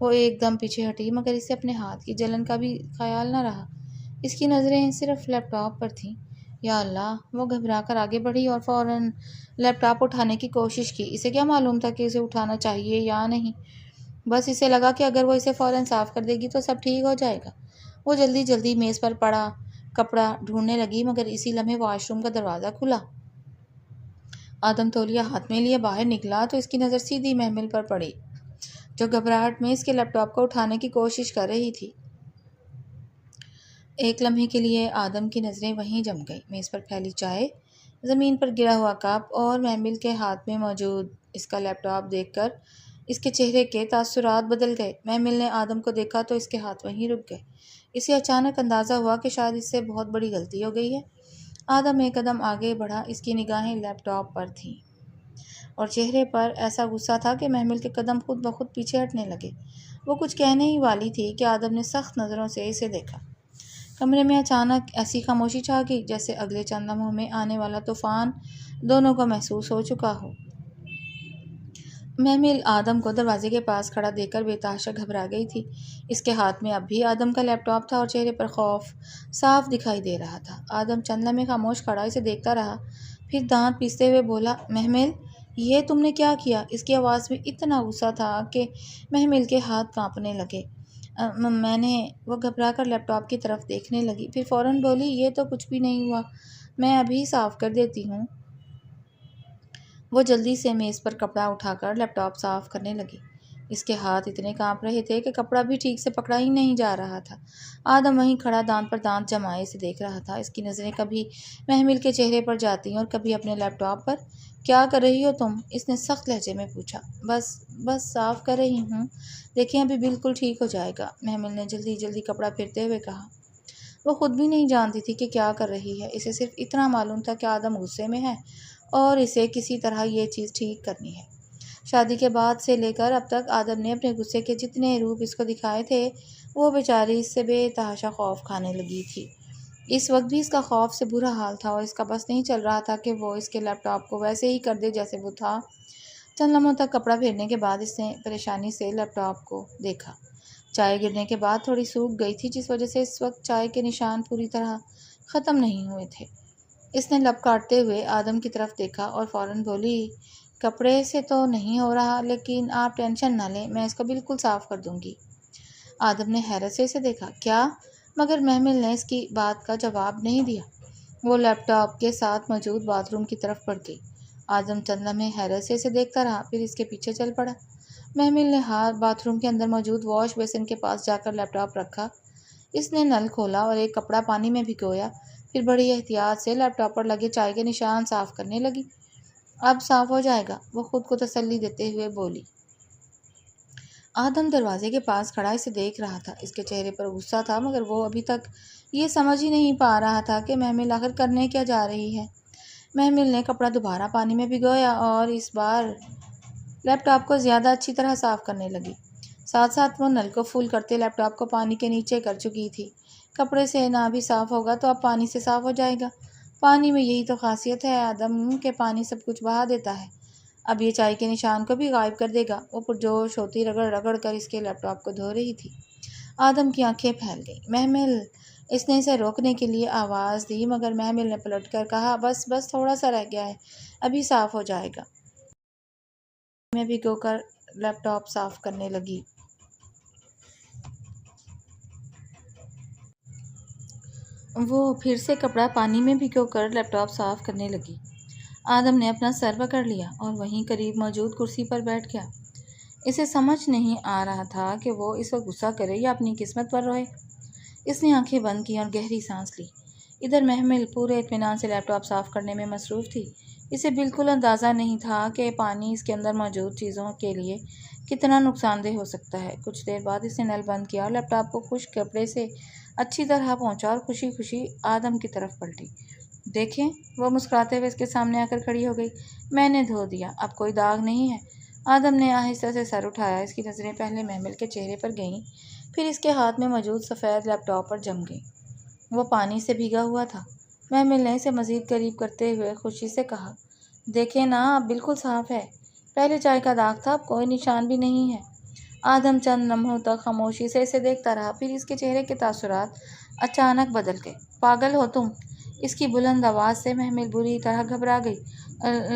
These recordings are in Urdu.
وہ ایک دم پیچھے ہٹی مگر اسے اپنے ہاتھ کی جلن کا بھی خیال نہ رہا۔ اس کی نظریں صرف لیپ ٹاپ پر تھیں۔ یا اللہ! وہ گھبرا کر آگے بڑھی اور فوراً لیپ ٹاپ اٹھانے کی کوشش کی۔ اسے کیا معلوم تھا کہ اسے اٹھانا چاہیے یا نہیں، بس اسے لگا کہ اگر وہ اسے فوراً صاف کر دے گی تو سب ٹھیک ہو جائے گا۔ وہ جلدی جلدی میز پر پڑا کپڑا ڈھونڈنے لگی مگر اسی لمحے واش روم کا دروازہ کھلا۔ آدم تولیہ ہاتھ میں لیے باہر نکلا تو اس کی نظر سیدھی محمل پر پڑی جو گھبراہٹ میں اس کے لیپ ٹاپ کو اٹھانے کی کوشش کر رہی تھی۔ ایک لمحے کے لیے آدم کی نظریں وہیں جم گئیں۔ میز پر پھیلی چائے، زمین پر گرا ہوا کپ اور محمل کے ہاتھ میں موجود اس کا لیپ ٹاپ دیکھ کر اس کے چہرے کے تاثرات بدل گئے۔ محمل نے آدم کو دیکھا تو اس کے ہاتھ وہیں رک گئے۔ اسے اچانک اندازہ ہوا کہ شاید اس سے بہت بڑی غلطی ہو گئی ہے۔ آدم ایک قدم آگے بڑھا، اس کی نگاہیں لیپ ٹاپ پر تھیں اور چہرے پر ایسا غصہ تھا کہ محمل کے قدم خود بخود پیچھے ہٹنے لگے۔ وہ کچھ کہنے ہی والی تھی کہ آدم نے سخت نظروں سے اسے دیکھا۔ کمرے میں اچانک ایسی خاموشی چھا گئی جیسے اگلے چند لمحوں میں آنے والا طوفان دونوں کو محسوس ہو چکا ہو۔ محمل آدم کو دروازے کے پاس کھڑا دیکھ کر بے تحاشا گھبرا گئی تھی۔ اس کے ہاتھ میں اب بھی آدم کا لیپ ٹاپ تھا اور چہرے پر خوف صاف دکھائی دے رہا تھا۔ آدم چند لمحے خاموش کھڑا اسے دیکھتا رہا، پھر دانت پیستے ہوئے بولا، محمل، یہ تم نے کیا کیا؟ اس کی آواز میں اتنا غصہ تھا کہ محمل کے ہاتھ کانپنے لگے۔ میں نے وہ گھبرا کر لیپ ٹاپ کی طرف دیکھنے لگی، پھر فوراً بولی، یہ تو کچھ بھی نہیں ہوا، میں ابھی صاف کر دیتی ہوں۔ وہ جلدی سے میز پر کپڑا اٹھا کر لیپ ٹاپ صاف کرنے لگی۔ اس کے ہاتھ اتنے کانپ رہے تھے کہ کپڑا بھی ٹھیک سے پکڑا ہی نہیں جا رہا تھا۔ آدم وہیں کھڑا دانت پر دانت جمائے اسے دیکھ رہا تھا۔ اس کی نظریں کبھی محمل کے چہرے پر جاتی اور کبھی اپنے لیپ ٹاپ پر۔ کیا کر رہی ہو تم؟ اس نے سخت لہجے میں پوچھا۔ بس صاف کر رہی ہوں، دیکھیں ابھی بالکل ٹھیک ہو جائے گا، محمل نے جلدی جلدی کپڑا پھرتے ہوئے کہا۔ وہ خود بھی نہیں جانتی تھی کہ کیا کر رہی ہے۔ اسے صرف اتنا معلوم تھا کہ آدم غصے میں ہے اور اسے کسی طرح یہ چیز ٹھیک کرنی ہے۔ شادی کے بعد سے لے کر اب تک آدم نے اپنے غصے کے جتنے روپ اس کو دکھائے تھے وہ بیچاری اس سے بے تحاشا خوف کھانے لگی تھی۔ اس وقت بھی اس کا خوف سے برا حال تھا اور اس کا بس نہیں چل رہا تھا کہ وہ اس کے لیپ ٹاپ کو ویسے ہی کر دے جیسے وہ تھا۔ چند لمحوں تک کپڑا پھیرنے کے بعد اس نے پریشانی سے لیپ ٹاپ کو دیکھا۔ چائے گرنے کے بعد تھوڑی سوکھ گئی تھی جس وجہ سے اس وقت چائے کے نشان پوری طرح ختم نہیں ہوئے تھے۔ اس نے لب کاٹتے ہوئے آدم کی طرف دیکھا اور فوراً بولی، کپڑے سے تو نہیں ہو رہا لیکن آپ ٹینشن نہ لیں، میں اس کو بالکل صاف کر دوں گی۔ آدم نے حیرت سے اسے دیکھا۔ کیا؟ مگر محمل نے اس کی بات کا جواب نہیں دیا۔ وہ لیپ ٹاپ کے ساتھ موجود باتھ روم کی طرف بڑھ گئی۔ آدم چند لمحے حیرت سے اسے دیکھتا رہا، پھر اس کے پیچھے چل پڑا۔ محمل نے باتھ روم کے اندر موجود واش بیسن کے پاس جا کر لیپ ٹاپ رکھا۔ اس نے نل کھولا اور ایک کپڑا پانی میں بھگویا، پھر بڑی احتیاط سے لیپ ٹاپ پر لگے چائے کے نشان صاف کرنے لگی۔ اب صاف ہو جائے گا، وہ خود کو تسلی دیتے ہوئے بولی۔ آدم دروازے کے پاس کھڑا اسے دیکھ رہا تھا۔ اس کے چہرے پر غصہ تھا مگر وہ ابھی تک یہ سمجھ ہی نہیں پا رہا تھا کہ محمل آخر کرنے کیا جا رہی ہے۔ محمل نے کپڑا دوبارہ پانی میں بھگویا اور اس بار لیپ ٹاپ کو زیادہ اچھی طرح صاف کرنے لگی۔ ساتھ ساتھ وہ نل کو فل کرتے لیپ ٹاپ کو پانی کے نیچے کر چکی تھی۔ کپڑے سے نہ بھی صاف ہوگا تو اب پانی سے صاف ہو جائے گا۔ پانی میں یہی تو خاصیت ہے آدم کہ پانی سب کچھ بہا دیتا ہے۔ اب یہ چائے کے نشان کو بھی غائب کر دے گا۔ وہ پرجوش ہوتی رگڑ رگڑ کر اس کے لیپ ٹاپ کو دھو رہی تھی۔ آدم کی آنکھیں پھیل گئیں۔ محمل! اس نے اسے روکنے کے لیے آواز دی مگر محمل نے پلٹ کر کہا، بس تھوڑا سا رہ گیا ہے، ابھی صاف ہو جائے گا۔ میں بھگو کر لیپ ٹاپ صاف کرنے لگی۔ وہ پھر سے کپڑا پانی میں بھگو کر لیپ ٹاپ صاف کرنے لگی۔ آدم نے اپنا سر پکڑ لیا اور وہیں قریب موجود کرسی پر بیٹھ گیا۔ اسے سمجھ نہیں آ رہا تھا کہ وہ اس وقت غصہ کرے یا اپنی قسمت پر روئے۔ اس نے آنکھیں بند کی اور گہری سانس لی۔ ادھر محمل پورے اطمینان سے لیپ ٹاپ صاف کرنے میں مصروف تھی۔ اسے بالکل اندازہ نہیں تھا کہ پانی اس کے اندر موجود چیزوں کے لیے کتنا نقصان دہ ہو سکتا ہے۔ کچھ دیر بعد اس نے نل بند کیا اور لیپ ٹاپ کو خشک کپڑے سے اچھی طرح پونچھا اور خوشی خوشی آدم کی طرف پلٹی۔ دیکھیں، وہ مسکراتے ہوئے اس کے سامنے آ کر کھڑی ہو گئی۔ میں نے دھو دیا، اب کوئی داغ نہیں ہے۔ آدم نے آہستہ سے سر اٹھایا۔ اس کی نظریں پہلے محمل کے چہرے پر گئیں، پھر اس کے ہاتھ میں موجود سفید لیپ ٹاپ پر جم گئیں۔ وہ پانی سے بھیگا ہوا تھا۔ محمل نے اسے مزید قریب کرتے ہوئے خوشی سے کہا، دیکھیں نا اب بالکل صاف ہے، پہلے چائے کا داغ تھا، اب کوئی نشان بھی نہیں ہے۔ آدم چند لمحوں تک خاموشی سے اسے دیکھتا رہا، پھر اس کے چہرے کے تاثرات اچانک بدل گئے۔ پاگل ہو تم؟ اس کی بلند آواز سے محمل بری طرح گھبرا گئی۔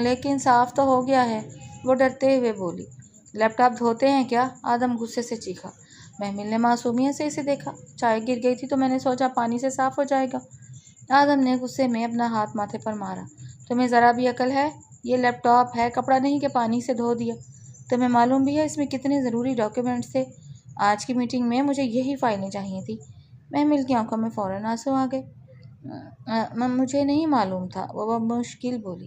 لیکن صاف تو ہو گیا ہے، وہ ڈرتے ہوئے بولی۔ لیپ ٹاپ دھوتے ہیں کیا؟ آدم غصے سے چیخا۔ محمل نے معصومیت سے اسے دیکھا۔ چائے گر گئی تھی تو میں نے سوچا پانی سے صاف ہو جائے گا۔ آدم نے غصے میں اپنا ہاتھ ماتھے پر مارا۔ تمہیں ذرا بھی عقل ہے؟ یہ لیپ ٹاپ ہے، کپڑا نہیں کہ پانی سے دھو دیا۔ تمہیں معلوم بھی ہے اس میں کتنے ضروری ڈاکیومنٹس تھے؟ آج کی میٹنگ میں مجھے یہی فائلیں چاہیے تھی۔ محمل کی آنکھوں میں فوراً آنسو آ گئے۔ مجھے نہیں معلوم تھا، وہ مشکل بولی۔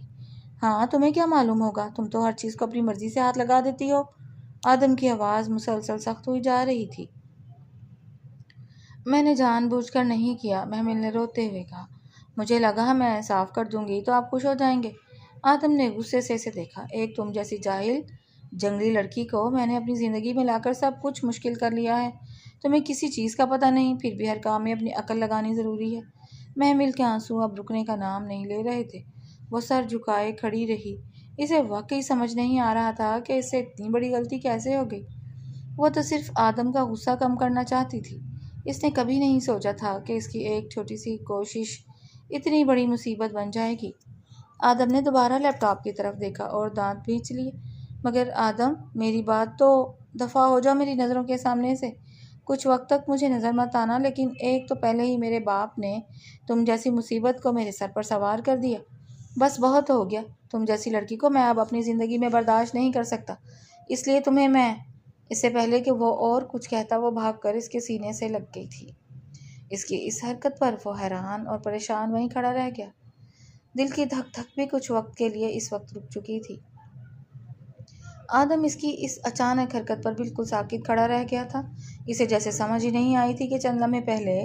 ہاں تمہیں کیا معلوم ہوگا، تم تو ہر چیز کو اپنی مرضی سے ہاتھ لگا دیتی ہو۔ آدم کی آواز مسلسل سخت ہوئی جا رہی تھی۔ میں نے جان بوجھ کر نہیں کیا، محمل نے روتے ہوئے کہا۔ مجھے لگا میں صاف کر دوں گی تو آپ خوش ہو جائیں گے۔ آدم نے غصے سے اسے دیکھا۔ ایک تم جیسی جاہل جنگلی لڑکی کو میں نے اپنی زندگی میں لا کر سب کچھ مشکل کر لیا ہے۔ تمہیں کسی چیز کا پتہ نہیں، پھر بھی ہر کام میں اپنی عقل لگانی ضروری ہے۔ محمل کے آنسو اب رکنے کا نام نہیں لے رہے تھے۔ وہ سر جھکائے کھڑی رہی۔ اسے واقعی سمجھ نہیں آ رہا تھا کہ اس سے اتنی بڑی غلطی کیسے ہو گئی۔ وہ تو صرف آدم کا غصہ کم کرنا چاہتی تھی۔ اس نے کبھی نہیں سوچا تھا کہ اس کی ایک چھوٹی سی کوشش اتنی بڑی مصیبت بن جائے گی۔ آدم نے دوبارہ لیپ ٹاپ کی طرف دیکھا اور دانت بھینچ لیے۔ مگر آدم، میری بات تو دفع ہو جاؤ میری نظروں کے سامنے سے۔ کچھ وقت تک مجھے نظر مت آنا، لیکن ایک تو پہلے ہی میرے باپ نے تم جیسی مصیبت کو میرے سر پر سوار کر دیا۔ بس بہت ہو گیا۔ تم جیسی لڑکی کو میں اب اپنی زندگی میں برداشت نہیں کر سکتا۔ اس لیے تمہیں میں… اس سے پہلے کہ وہ اور کچھ کہتا وہ بھاگ کر اس کے سینے سے لگ گئی تھی۔ اس کی اس حرکت پر وہ حیران اور پریشان وہیں کھڑا رہ گیا۔ دل کی دھک دھک بھی کچھ وقت کے لیے اس وقت رک چکی تھی۔ آدم اس کی اس اچانک حرکت پر بالکل ساکت کھڑا رہ گیا تھا۔ اسے جیسے سمجھ ہی نہیں آئی تھی کہ چند لمحے پہلے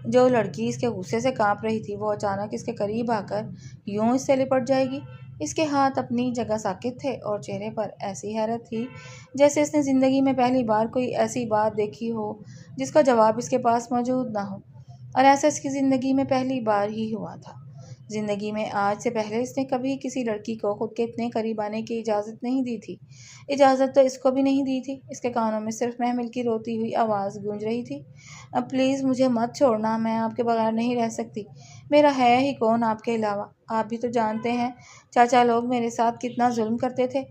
جو لڑکی اس کے غصے سے کانپ رہی تھی وہ اچانک اس کے قریب آ کر یوں اس سے لپٹ جائے گی۔ اس کے ہاتھ اپنی جگہ ساکت تھے اور چہرے پر ایسی حیرت تھی جیسے اس نے زندگی میں پہلی بار کوئی ایسی بات دیکھی ہو جس کا جواب اس کے پاس موجود نہ ہو، اور ایسا اس کی زندگی میں پہلی بار ہی ہوا تھا۔ زندگی میں آج سے پہلے اس نے کبھی کسی لڑکی کو خود کے اتنے قریب آنے کی اجازت نہیں دی تھی۔ اجازت تو اس کو بھی نہیں دی تھی۔ اس کے کانوں میں صرف محمل کی روتی ہوئی آواز گونج رہی تھی۔ اب پلیز مجھے مت چھوڑنا، میں آپ کے بغیر نہیں رہ سکتی۔ میرا ہے ہی کون آپ کے علاوہ؟ آپ بھی تو جانتے ہیں چاچا لوگ میرے ساتھ کتنا ظلم کرتے تھے۔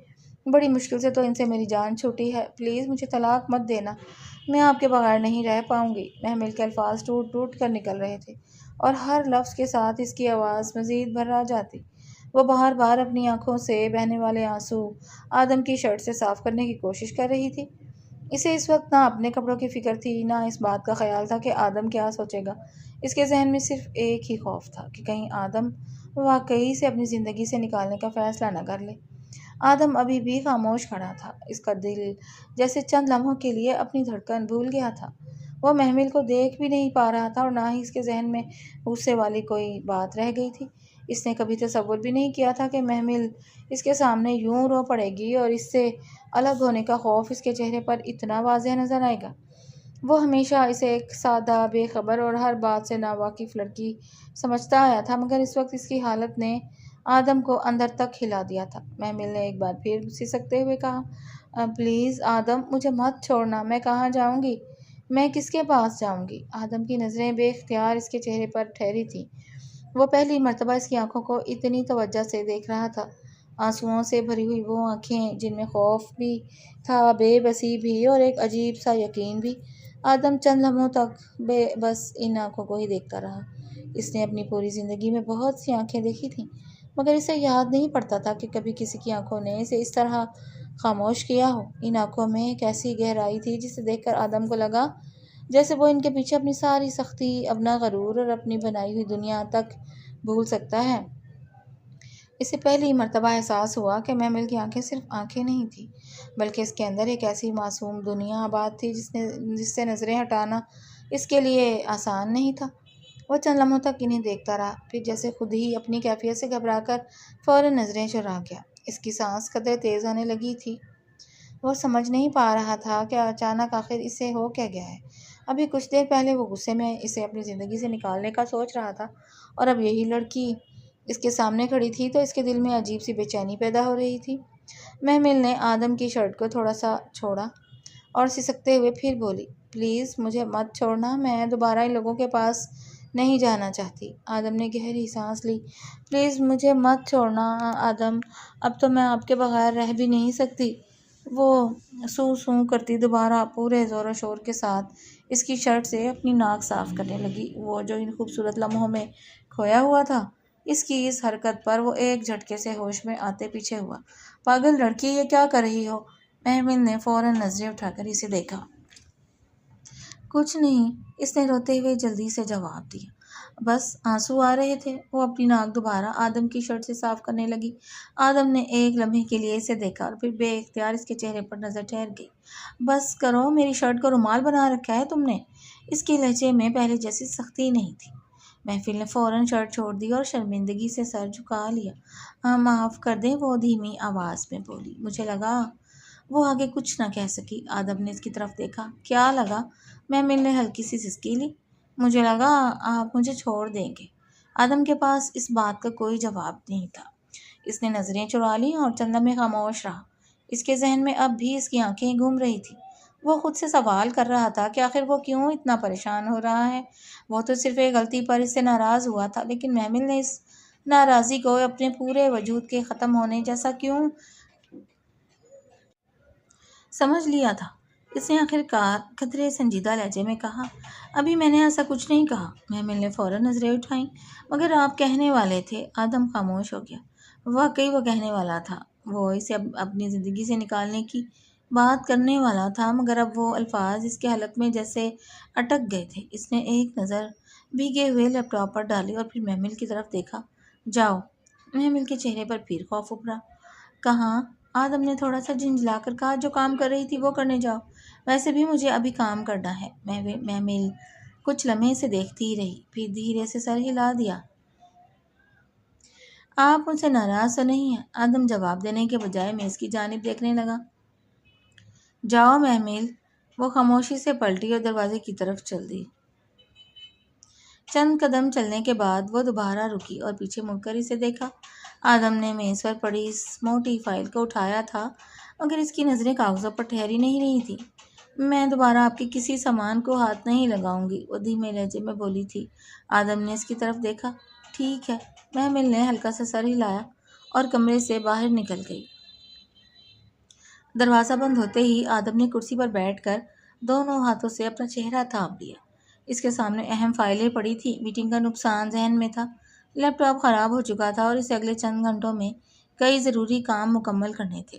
بڑی مشکل سے تو ان سے میری جان چھوٹی ہے۔ پلیز مجھے طلاق مت دینا، میں آپ کے بغیر نہیں رہ پاؤں گی۔ محمل کے الفاظ ٹوٹ ٹوٹ کر نکل رہے تھے اور ہر لفظ کے ساتھ اس کی آواز مزید بھر جاتی۔ وہ بار بار اپنی آنکھوں سے بہنے والے آنسو آدم کی شرٹ سے صاف کرنے کی کوشش کر رہی تھی۔ اسے اس وقت نہ اپنے کپڑوں کی فکر تھی، نہ اس بات کا خیال تھا کہ آدم کیا سوچے گا۔ اس کے ذہن میں صرف ایک ہی خوف تھا کہ کہیں آدم واقعی سے اپنی زندگی سے نکالنے کا فیصلہ نہ کر لے۔ آدم ابھی بھی خاموش کھڑا تھا۔ اس کا دل جیسے چند لمحوں کے لیے اپنی دھڑکن بھول گیا تھا۔ وہ محمل کو دیکھ بھی نہیں پا رہا تھا اور نہ ہی اس کے ذہن میں غصے والی کوئی بات رہ گئی تھی۔ اس نے کبھی تصور بھی نہیں کیا تھا کہ محمل اس کے سامنے یوں رو پڑے گی اور اس سے الگ ہونے کا خوف اس کے چہرے پر اتنا واضح نظر آئے گا۔ وہ ہمیشہ اسے ایک سادہ، بے خبر اور ہر بات سے ناواقف لڑکی سمجھتا آیا تھا، مگر اس وقت اس کی حالت نے آدم کو اندر تک ہلا دیا تھا۔ محمل نے ایک بار پھر سسکتے ہوئے کہا، پلیز آدم مجھے مت چھوڑنا، میں کہاں جاؤں گی؟ میں کس کے پاس جاؤں گی؟ آدم کی نظریں بے اختیار اس کے چہرے پر ٹھہری تھیں۔ وہ پہلی مرتبہ اس کی آنکھوں کو اتنی توجہ سے دیکھ رہا تھا۔ آنسوؤں سے بھری ہوئی وہ آنکھیں جن میں خوف بھی تھا، بے بسی بھی اور ایک عجیب سا یقین بھی۔ آدم چند لمحوں تک بس ان آنکھوں کو ہی دیکھتا رہا۔ اس نے اپنی پوری زندگی میں بہت سی آنکھیں دیکھی تھیں، مگر اسے یاد نہیں پڑتا تھا کہ کبھی کسی کی آنکھوں نے اسے اس طرح خاموش کیا ہو۔ ان آنکھوں میں ایک ایسی گہرائی تھی جسے دیکھ کر آدم کو لگا جیسے وہ ان کے پیچھے اپنی ساری سختی، اپنا غرور اور اپنی بنائی ہوئی دنیا تک بھول سکتا ہے۔ اسے پہلی مرتبہ احساس ہوا کہ محمل کی آنکھیں صرف آنکھیں نہیں تھیں، بلکہ اس کے اندر ایک ایسی معصوم دنیا آباد تھی جس سے نظریں ہٹانا اس کے لیے آسان نہیں تھا۔ وہ چند لمحوں تک انہیں دیکھتا رہا، پھر جیسے خود ہی اپنی کیفیت سے گھبرا کر فوراً نظریں چرا گیا۔ اس کی سانس قدرے تیز ہونے لگی تھی۔ وہ سمجھ نہیں پا رہا تھا کہ اچانک آخر اسے ہو کیا گیا ہے۔ ابھی کچھ دیر پہلے وہ غصے میں اسے اپنی زندگی سے نکالنے کا سوچ رہا تھا، اور اب یہی لڑکی اس کے سامنے کھڑی تھی تو اس کے دل میں عجیب سی بے چینی پیدا ہو رہی تھی۔ محمل نے آدم کی شرٹ کو تھوڑا سا چھوڑا اور سسکتے ہوئے پھر بولی، پلیز مجھے مت چھوڑنا، میں دوبارہ ان لوگوں کے پاس نہیں جانا چاہتی۔ آدم نے گہری سانس لی۔ پلیز مجھے مت چھوڑنا آدم، اب تو میں آپ کے بغیر رہ بھی نہیں سکتی۔ وہ سوں سوں کرتی دوبارہ پورے زور و شور کے ساتھ اس کی شرٹ سے اپنی ناک صاف کرنے لگی۔ وہ جو ان خوبصورت لمحوں میں کھویا ہوا تھا، اس کی اس حرکت پر وہ ایک جھٹکے سے ہوش میں آتے پیچھے ہوا۔ پاگل لڑکی، یہ کیا کر رہی ہو؟ محمل نے فوراً نظریں اٹھا کر اسے دیکھا۔ کچھ نہیں، اس نے روتے ہوئے جلدی سے جواب دیا۔ بس آنسو آ رہے تھے۔ وہ اپنی ناک دوبارہ آدم کی شرٹ سے صاف کرنے لگی۔ آدم نے ایک لمحے کے لیے اسے دیکھا اور پھر بے اختیار اس کے چہرے پر نظر ٹھہر گئی۔ بس کرو، میری شرٹ کو رومال بنا رکھا ہے تم نے۔ اس کے لہجے میں پہلے جیسی سختی نہیں تھی۔ محفل نے فوراً شرٹ چھوڑ دی اور شرمندگی سے سر جھکا لیا۔ معاف کر دیں، وہ دھیمی آواز میں بولی۔ مجھے لگا۔ وہ آگے کچھ نہ کہہ سکی۔ آدم نے اس کی طرف دیکھا۔ کیا لگا؟ محمل نے ہلکی سی سسکی لی۔ مجھے لگا آپ مجھے چھوڑ دیں گے۔ آدم کے پاس اس بات کا کوئی جواب نہیں تھا۔ اس نے نظریں چرا لیں اور چند لمحے خاموش رہا۔ اس کے ذہن میں اب بھی اس کی آنکھیں گھوم رہی تھیں۔ وہ خود سے سوال کر رہا تھا کہ آخر وہ کیوں اتنا پریشان ہو رہا ہے۔ وہ تو صرف ایک غلطی پر اس سے ناراض ہوا تھا، لیکن محمل نے اس ناراضی کو اپنے پورے وجود کے ختم ہونے جیسا کیوں سمجھ لیا تھا؟ اس نے آخر کار قدرے سنجیدہ لہجے میں کہا، ابھی میں نے ایسا کچھ نہیں کہا۔ محمل نے فوراً نظریں اٹھائیں۔ مگر آپ کہنے والے تھے۔ آدم خاموش ہو گیا۔ واقعی وہ کہنے والا تھا۔ وہ اسے اپنی زندگی سے نکالنے کی بات کرنے والا تھا، مگر اب وہ الفاظ اس کے حلق میں جیسے اٹک گئے تھے۔ اس نے ایک نظر بھیگے ہوئے لیپ ٹاپ پر ڈالی اور پھر محمل کی طرف دیکھا۔ جاؤ۔ محمل کے چہرے پر پھر خوف ابھرا۔ کہاں؟ آدم نے تھوڑا سا جھنجھلا کر کہا، جو کام کر رہی تھی وہ کرنے جاؤ۔ ویسے بھی مجھے ابھی کام کرنا ہے۔ محمل کچھ لمحے سے دیکھتی ہی رہی، پھر دھیرے سے سر ہلا دیا۔ آپ مجھ سے ناراض تو نہیں ہیں؟ آدم جواب دینے کے بجائے میز کی جانب دیکھنے لگا۔ جاؤ محمل۔ وہ خاموشی سے پلٹی اور دروازے کی طرف چل دی۔ چند قدم چلنے کے بعد وہ دوبارہ رکی اور پیچھے مڑ کر اسے دیکھا۔ آدم نے میز پر پڑی اس موٹی فائل کو اٹھایا تھا، مگر اس کی نظریں کاغذوں پر ٹھہری نہیں رہی تھیں۔ میں دوبارہ آپ کے کسی سامان کو ہاتھ نہیں لگاؤں گی، وہ دھیمے لہجے میں بولی تھی۔ آدم نے اس کی طرف دیکھا۔ ٹھیک ہے۔ محمل نے ہلکا سا سر ہلایا اور کمرے سے باہر نکل گئی۔ دروازہ بند ہوتے ہی آدم نے کرسی پر بیٹھ کر دونوں ہاتھوں سے اپنا چہرہ تھام لیا۔ اس کے سامنے اہم فائلیں پڑی تھیں۔ میٹنگ کا نقصان ذہن میں تھا۔ لیپ ٹاپ خراب ہو چکا تھا اور اسے اگلے چند گھنٹوں میں کئی ضروری کام مکمل کرنے تھے۔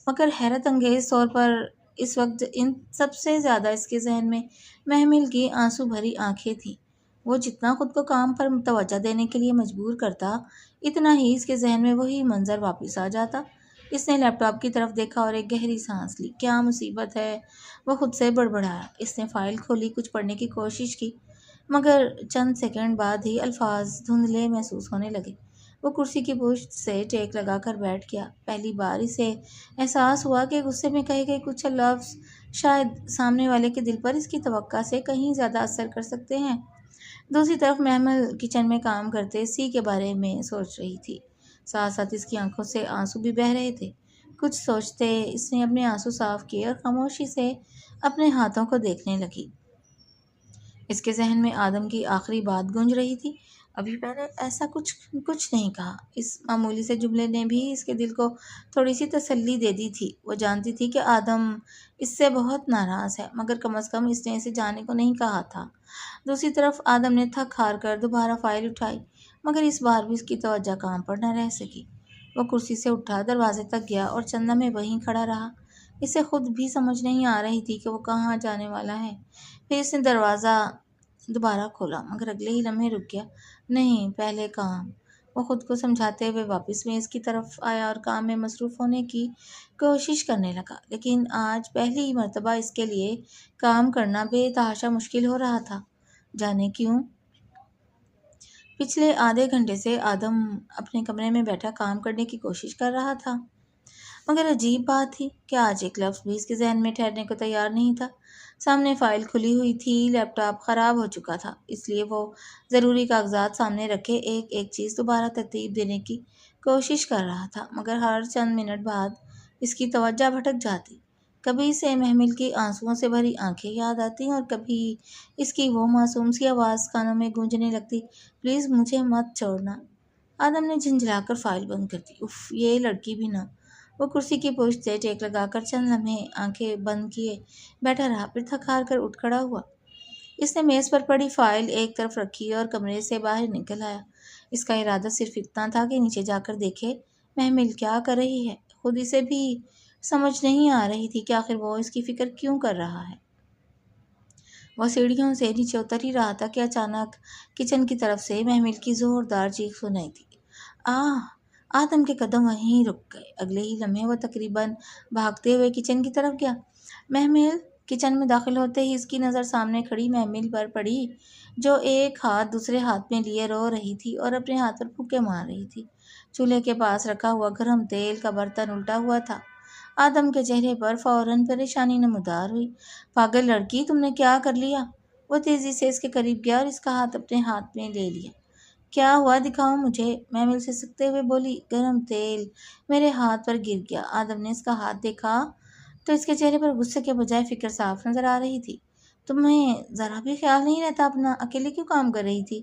مگر حیرت انگیز طور پر اس وقت ان سب سے زیادہ اس کے ذہن میں محمل کی آنسو بھری آنکھیں تھیں۔ وہ جتنا خود کو کام پر توجہ دینے کے لیے مجبور کرتا، اتنا ہی اس کے ذہن میں وہی منظر واپس آ جاتا۔ اس نے لیپ ٹاپ کی طرف دیکھا اور ایک گہری سانس لی۔ کیا مصیبت ہے؟ وہ خود سے بڑبڑایا۔ اس نے فائل کھولی، کچھ پڑھنے کی کوشش کی، مگر چند سیکنڈ بعد ہی الفاظ دھندلے محسوس ہونے لگے۔ وہ کرسی کی پشت سے ٹیک لگا کر بیٹھ گیا۔ پہلی بار اسے احساس ہوا کہ غصے میں کہے گئے کچھ لفظ شاید سامنے والے کے دل پر اس کی توقع سے کہیں زیادہ اثر کر سکتے ہیں۔ دوسری طرف محمل کچن میں کام کرتے سی کے بارے میں سوچ رہی تھی۔ ساتھ ساتھ اس کی آنکھوں سے آنسو بھی بہہ رہے تھے۔ کچھ سوچتے اس نے اپنے آنسو صاف کیے اور خاموشی سے اپنے ہاتھوں کو دیکھنے لگی۔ اس کے ذہن میں آدم کی آخری بات گونج رہی تھی، ابھی میں نے ایسا کچھ نہیں کہا۔ اس معمولی سے جملے نے بھی اس کے دل کو تھوڑی سی تسلی دے دی تھی۔ وہ جانتی تھی کہ آدم اس سے بہت ناراض ہے، مگر کم از کم اس نے اسے جانے کو نہیں کہا تھا۔ دوسری طرف آدم نے تھک ہار کر دوبارہ فائل اٹھائی، مگر اس بار بھی اس کی توجہ کام پر نہ رہ سکی۔ وہ کرسی سے اٹھا دروازے تک گیا اور چند لمحے وہیں کھڑا رہا۔ اسے خود بھی سمجھ نہیں آ رہی تھی کہ وہ کہاں جانے والا ہے۔ پھر اس نے دروازہ دوبارہ کھولا، مگر اگلے ہی لمحے رک گیا۔ نہیں، پہلے کام۔ وہ خود کو سمجھاتے ہوئے واپس میز کی طرف آیا اور کام میں مصروف ہونے کی کوشش کرنے لگا، لیکن آج پہلی مرتبہ اس کے لیے کام کرنا بے تحاشا مشکل ہو رہا تھا۔ جانے کیوں؟ پچھلے آدھے گھنٹے سے آدم اپنے کمرے میں بیٹھا کام کرنے کی کوشش کر رہا تھا، مگر عجیب بات تھی کہ آج ایک لفظ بھی اس کے ذہن میں ٹھہرنے کو تیار نہیں تھا۔ سامنے فائل کھلی ہوئی تھی، لیپ ٹاپ خراب ہو چکا تھا، اس لیے وہ ضروری کاغذات سامنے رکھے ایک ایک چیز دوبارہ ترتیب دینے کی کوشش کر رہا تھا، مگر ہر چند منٹ بعد اس کی توجہ بھٹک جاتی۔ کبھی اسے محمل کی آنسوؤں سے بھری آنکھیں یاد آتی اور کبھی اس کی وہ معصوم سی آواز کانوں میں گونجنے لگتی، پلیز مجھے مت چھوڑنا۔ آدم نے جھنجھلا کر فائل بند کر دی۔ اف، یہ لڑکی بھی نہ۔ وہ کرسی کی پشت سے ٹیک لگا کر چند لمحے آنکھیں بند کیے بیٹھا رہا، پھر تھک ہار کر اٹھ کھڑا ہوا۔ اس نے میز پر پڑی فائل ایک طرف رکھی اور کمرے سے باہر نکل آیا۔ اس کا ارادہ صرف اتنا تھا کہ نیچے جا کر دیکھے محمل کیا کر رہی ہے۔ خود اسے بھی سمجھ نہیں آ رہی تھی کہ آخر وہ اس کی فکر کیوں کر رہا ہے۔ وہ سیڑھیوں سے نیچے اتر ہی رہا تھا کہ اچانک کچن کی طرف سے محمل کی زوردار چیخ سنائی دی۔ آدم کے قدم وہیں رک گئے۔ اگلے ہی لمحے وہ تقریباً بھاگتے ہوئے کچن کی طرف گیا۔ محمل کچن میں داخل ہوتے ہی اس کی نظر سامنے کھڑی محمل پر پڑی، جو ایک ہاتھ دوسرے ہاتھ میں لیے رو رہی تھی اور اپنے ہاتھ پر پھوکے مار رہی تھی۔ چولہے کے پاس رکھا ہوا گرم تیل کا برتن الٹا ہوا تھا۔ آدم کے چہرے پر فوراً پریشانی نمودار ہوئی۔ پاگل لڑکی، تم نے کیا کر لیا؟ وہ تیزی سے اس کے قریب گیا اور اس کا ہاتھ اپنے ہاتھ میں لے لیا۔ کیا ہوا، دکھاؤ مجھے، محمل سے سکتے ہوئے بولی۔ گرم تیل میرے ہاتھ پر گر گیا۔ آدم نے اس کا ہاتھ دیکھا تو اس کے چہرے پر غصے کے بجائے فکر صاف نظر آ رہی تھی۔ تمہیں ذرا بھی خیال نہیں رہتا اپنا؟ اکیلے کیوں کام کر رہی تھی؟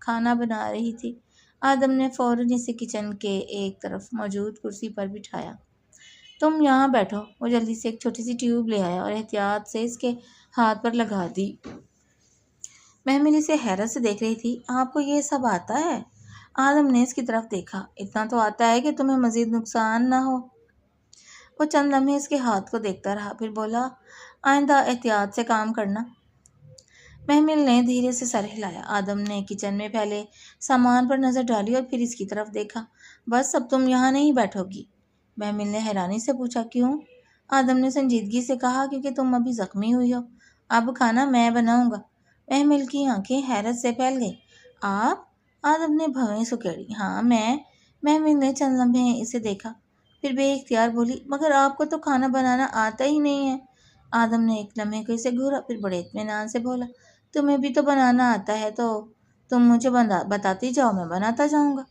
کھانا بنا رہی تھی۔ آدم نے فوراً اسے کچن کے ایک طرف موجود کرسی پر بٹھایا۔ تم یہاں بیٹھو۔ وہ جلدی سے ایک چھوٹی سی ٹیوب لے آیا اور احتیاط سے اس کے ہاتھ پر لگا دی۔ محمل اسے حیرت سے دیکھ رہی تھی۔ آپ کو یہ سب آتا ہے؟ آدم نے اس کی طرف دیکھا۔ اتنا تو آتا ہے کہ تمہیں مزید نقصان نہ ہو۔ وہ چند لمحے اس کے ہاتھ کو دیکھتا رہا، پھر بولا، آئندہ احتیاط سے کام کرنا۔ محمل نے دھیرے سے سر ہلایا۔ آدم نے کچن میں پھیلے سامان پر نظر ڈالی اور پھر اس کی طرف دیکھا۔ بس اب تم یہاں نہیں بیٹھو گی؟ محمل نے حیرانی سے پوچھا۔ کیوں؟ آدم نے سنجیدگی سے کہا، کیونکہ تم ابھی زخمی ہوئی ہو۔ اب کھانا میں بناؤں گا۔ محمل کی آنکھیں حیرت سے پھیل گئیں۔ آپ؟ آدم نے بھویں سکیڑی۔ ہاں میں۔ محمل نے چند لمحے اسے دیکھا، پھر بے اختیار بولی، مگر آپ کو تو کھانا بنانا آتا ہی نہیں ہے۔ آدم نے ایک لمحے کو اسے گھورا، پھر بڑے اطمینان سے بولا، تمہیں بھی تو بنانا آتا ہے، تو تم مجھے بتاتی جاؤ، میں بناتا جاؤں گا۔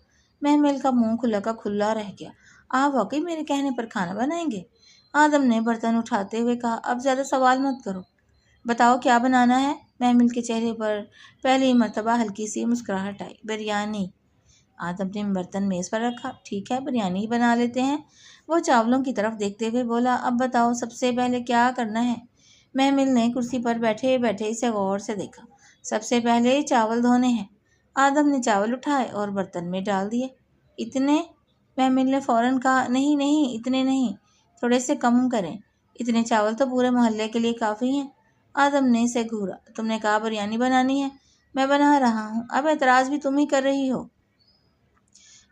محمل کا منہ کھلا کا کھلا رہ گیا۔ آپ واقعی میرے کہنے پر کھانا بنائیں گے؟ آدم نے برتن اٹھاتے ہوئے کہا۔ اب زیادہ سوال مت کرو، بتاؤ کیا بنانا ہے؟ محمل کے چہرے پر پہلی مرتبہ ہلکی سی مسکراہٹ آئی۔ بریانی۔ آدم نے برتن میز پر رکھا۔ ٹھیک ہے، بریانی ہی بنا لیتے ہیں۔ وہ چاولوں کی طرف دیکھتے ہوئے بولا، اب بتاؤ سب سے پہلے کیا کرنا ہے؟ محمل نے کرسی پر بیٹھے بیٹھے اسے غور سے دیکھا۔ سب سے پہلے چاول دھونے ہیں۔ آدم نے چاول اٹھائے اور برتن میں ڈال دیے۔ اتنے؟ محمل نے فوراً کہا۔ نہیں نہیں، اتنے نہیں، تھوڑے سے کم کریں، اتنے چاول تو پورے محلے کے لیے کافی ہیں۔ آدم نے اسے گھورا۔ تم نے کہا بریانی بنانی ہے، میں بنا رہا ہوں، اب اعتراض بھی تم ہی کر رہی ہو۔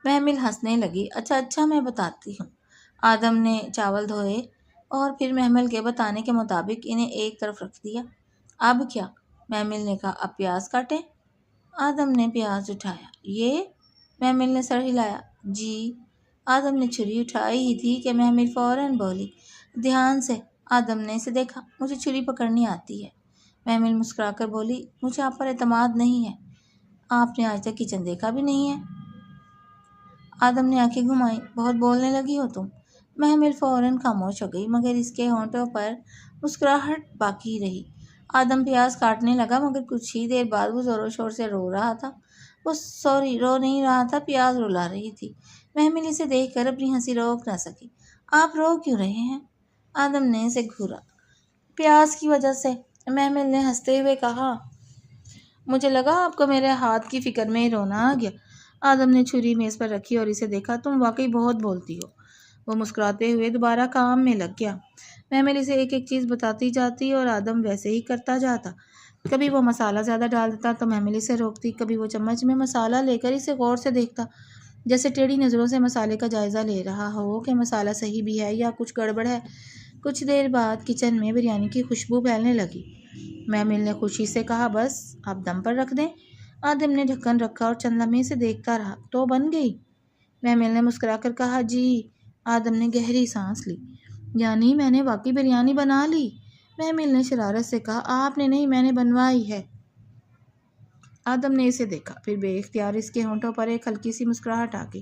محمل ہنسنے لگی۔ اچھا اچھا، میں بتاتی ہوں۔ آدم نے چاول دھوئے اور پھر محمل کے بتانے کے مطابق انہیں ایک طرف رکھ دیا۔ اب کیا؟ محمل نے کہا۔ اب پیاز کاٹیں۔ آدم نے پیاز اٹھایا۔ یہ؟ محمل نے سر ہلایا۔ جی۔ آدم نے چھری اٹھائی ہی تھی کہ محمل فوراً بولی، دھیان سے۔ آدم نے اسے دیکھا۔ مجھے چھری پکڑنی آتی ہے۔ محمل مسکرا کر بولی، مجھے آپ پر اعتماد نہیں ہے، آپ نے آج تک کچن دیکھا بھی نہیں ہے۔ آدم نے آنکھیں گھمائیں۔ بہت بولنے لگی ہو تم۔ محمل فوراً خاموش ہو گئی، مگر اس کے ہونٹوں پر مسکراہٹ باقی رہی۔ آدم پیاز کاٹنے لگا، مگر کچھ ہی دیر بعد وہ زور و شور سے رو رہا تھا۔ وہ رو نہیں رہا تھا، پیاز رلا رہی تھی۔ محمل اسے دیکھ کر اپنی ہنسی روک نہ سکی۔ آپ رو کیوں رہے ہیں؟ آدم نے اسے گھورا۔ پیاز کی وجہ سے، محمل نے ہنستے ہوئے کہا۔ مجھے لگا آپ کو میرے ہاتھ کی فکر میں رونا آ گیا۔ آدم نے چھری میز پر رکھی اور اسے دیکھا۔ تم واقعی بہت بولتی ہو۔ وہ مسکراتے ہوئے دوبارہ کام میں لگ گیا۔ محمل اسے ایک ایک چیز بتاتی جاتی اور آدم ویسے ہی کرتا جاتا۔ کبھی وہ مسالہ زیادہ ڈال دیتا تو محمل اسے روکتی، کبھی وہ چمچ میں مسالہ لے کر اسے غور سے دیکھتا، جیسے ٹیڑھی نظروں سے مسالے کا جائزہ لے رہا ہو کہ مسالہ صحیح بھی ہے یا کچھ گڑبڑ ہے۔ کچھ دیر بعد کچن میں بریانی کی خوشبو پھیلنے لگی۔ محمل نے خوشی سے کہا، بس اب دم پر رکھ دیں۔ آدم نے ڈھکن رکھا اور چند لمحے سے دیکھتا رہا۔ تو بن گئی؟ محمل نے مسکرا کر کہا۔ جی۔ آدم نے گہری سانس لی۔ یعنی میں نے واقعی بریانی بنا لی؟ محمل نے شرارت سے کہا۔ آپ نے نہیں، میں نے بنوائی ہے۔ آدم نے اسے دیکھا، پھر بے اختیار اس کے ہونٹوں پر ایک ہلکی سی مسکراہٹ آ گئی۔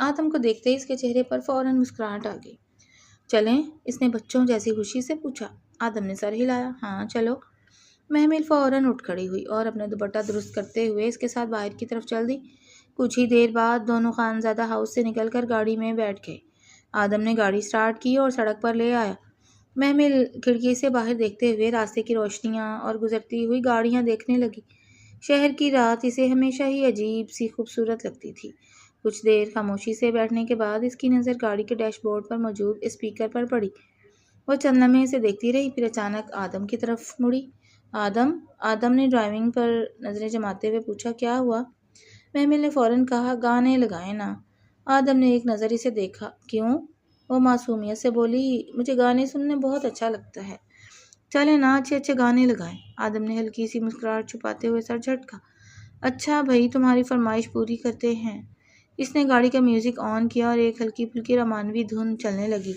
آدم کو دیکھتے ہی اس کے چہرے پر فوراً مسکراہٹ آ گئی۔ چلیں؟ اس نے بچوں جیسی خوشی سے پوچھا۔ آدم نے سر ہلایا۔ ہاں چلو۔ محمل فوراً اٹھ کھڑی ہوئی اور اپنا دوپٹہ درست کرتے ہوئے اس کے ساتھ باہر کی طرف چل دی۔ کچھ ہی دیر بعد دونوں خانزادہ ہاؤس سے نکل کر گاڑی میں بیٹھ گئے۔ آدم نے گاڑی سٹارٹ کی اور سڑک پر لے آیا۔ محمل کھڑکی سے باہر دیکھتے ہوئے راستے کی روشنیاں اور گزرتی ہوئی گاڑیاں دیکھنے لگی۔ شہر کی رات اسے ہمیشہ ہی عجیب سی خوبصورت لگتی تھی۔ کچھ دیر خاموشی سے بیٹھنے کے بعد اس کی نظر گاڑی کے ڈیش بورڈ پر موجود اسپیکر پر پڑی۔ وہ چند لمحے اسے دیکھتی رہی، پھر اچانک آدم کی طرف مڑی۔ آدم نے ڈرائیونگ پر نظریں جماتے ہوئے پوچھا، کیا ہوا؟ محمل نے فوراً کہا، گانے لگائیں نا۔ آدم نے ایک نظر اسے دیکھا۔ کیوں؟ وہ معصومیت سے بولی، مجھے گانے سننے بہت اچھا لگتا ہے۔ چلیں نا، اچھے اچھے گانے لگائیں۔ آدم نے ہلکی سی مسکراہٹ چھپاتے ہوئے سر جھٹکا۔ اچھا بھائی، تمہاری فرمائش پوری کرتے ہیں۔ اس نے گاڑی کا میوزک آن کیا اور ایک ہلکی پھلکی رومانوی دھن چلنے لگی۔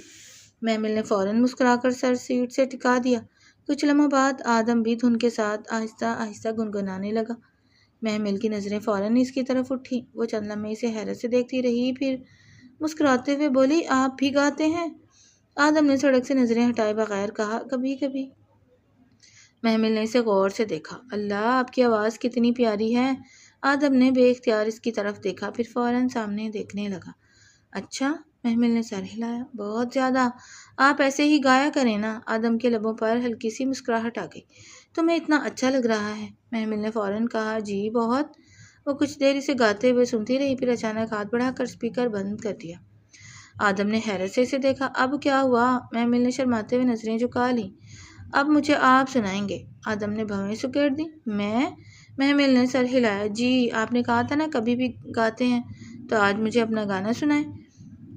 محمل نے فوراً مسکرا کر سر سیٹ سے ٹکا دیا۔ کچھ لمحوں بعد آدم بھی دھن کے ساتھ آہستہ آہستہ گنگنانے لگا۔ محمل کی نظریں فوراً اس کی طرف اٹھیں۔ وہ چند لمحے اسے حیرت سے دیکھتی رہی، پھر مسکراتے ہوئے بولی، آپ بھی گاتے ہیں؟ آدم نے سڑک سے نظریں ہٹائے بغیر کہا، کبھی کبھی۔ محمل نے اسے غور سے دیکھا۔ اللہ، آپ کی آواز کتنی پیاری ہے۔ آدم نے بے اختیار اس کی طرف دیکھا، پھر فوراً سامنے دیکھنے لگا۔ اچھا؟ محمل نے سر ہلایا۔ بہت زیادہ۔ آپ ایسے ہی گایا کریں نا۔ آدم کے لبوں پر ہلکی سی مسکراہٹ آ گئی۔ تمہیں اتنا اچھا لگ رہا ہے۔ محمل نے فوراً کہا، جی بہت۔ وہ کچھ دیر اسے گاتے ہوئے سنتی رہی، پھر اچانک ہاتھ بڑھا کر اسپیکر بند کر دیا۔ آدم نے حیرت سے اسے دیکھا۔ اب کیا ہوا؟ محمل نے شرماتے ہوئے نظریں جھکا لیں۔ اب مجھے آپ سنائیں گے۔ آدم نے بھویں سکیڑ دی۔ میں؟ محمل نے سر ہلایا۔ جی، آپ نے کہا تھا نا کبھی بھی گاتے ہیں، تو آج مجھے اپنا گانا سنائیں۔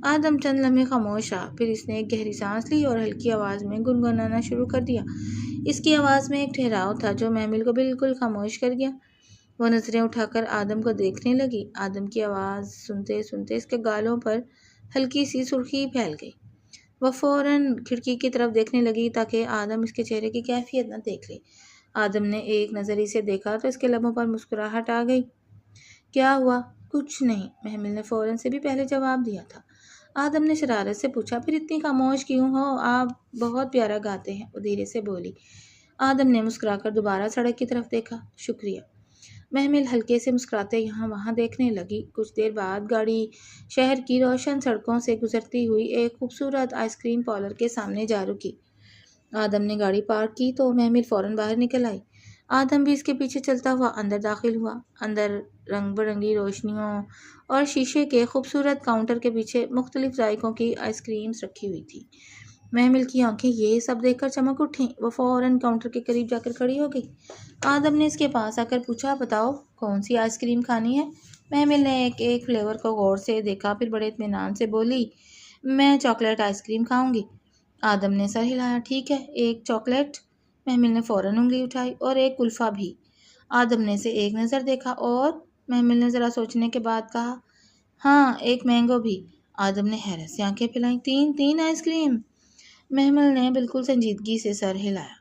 آدم چند لمحے خاموش رہا، پھر اس نے ایک گہری سانس لی اور ہلکی آواز میں گنگنانا شروع کر دیا۔ اس کی آواز میں ایک ٹھہراؤ تھا جو محمل کو بالکل خاموش کر گیا۔ وہ نظریں اٹھا کر آدم کو دیکھنے لگی۔ آدم کی آواز سنتے سنتے اس کے گالوں پر ہلکی سی سرخی پھیل گئی۔ وہ فوراً کھڑکی کی طرف دیکھنے لگی تاکہ آدم اس کے چہرے کی کیفیت نہ دیکھ لے۔ آدم نے ایک نظر اسے دیکھا تو اس کے لبوں پر مسکراہٹ آ گئی۔ کیا ہوا؟ کچھ نہیں، محمل نے فوراً سے بھی پہلے جواب دیا تھا۔ آدم نے شرارت سے پوچھا، پھر اتنی خاموش کیوں ہو؟ آپ بہت پیارا گاتے ہیں، وہ دھیرے سے بولی۔ آدم نے مسکرا کر دوبارہ سڑک کی طرف دیکھا۔ شکریہ۔ محمل ہلکے سے مسکراتے یہاں وہاں دیکھنے لگی۔ کچھ دیر بعد گاڑی شہر کی روشن سڑکوں سے گزرتی ہوئی ایک خوبصورت آئس کریم پارلر کے سامنے جا رکی۔ آدم نے گاڑی پارک کی تو محمل فوراً باہر نکل آئی۔ آدم بھی اس کے پیچھے چلتا ہوا اندر داخل ہوا۔ اندر رنگ برنگی روشنیوں اور شیشے کے خوبصورت کاؤنٹر کے پیچھے مختلف ذائقوں کی آئس کریمز رکھی ہوئی تھی۔ محمل کی آنکھیں یہ سب دیکھ کر چمک اٹھیں۔ وہ فوراً کاؤنٹر کے قریب جا کر کھڑی ہو گئی۔ آدم نے اس کے پاس آ کر پوچھا، بتاؤ کون سی آئس کریم کھانی ہے؟ محمل نے ایک فلیور کو غور سے دیکھا، پھر بڑے اطمینان سے بولی، میں چاکلیٹ آئس کریم کھاؤں گی۔ آدم نے سر ہلایا۔ ٹھیک ہے، ایک چاکلیٹ۔ محمل نے فوراً انگلی اٹھائی۔ اور ایک کلفہ بھی۔ آدم نے اسے ایک نظر دیکھا اور محمل نے ذرا سوچنے کے بعد کہا، ہاں ایک مینگو بھی۔ آدم نے حیرت سے آنکھیں پھیلائیں۔ تین آئس کریم؟ محمل نے بالکل سنجیدگی سے سر ہلایا۔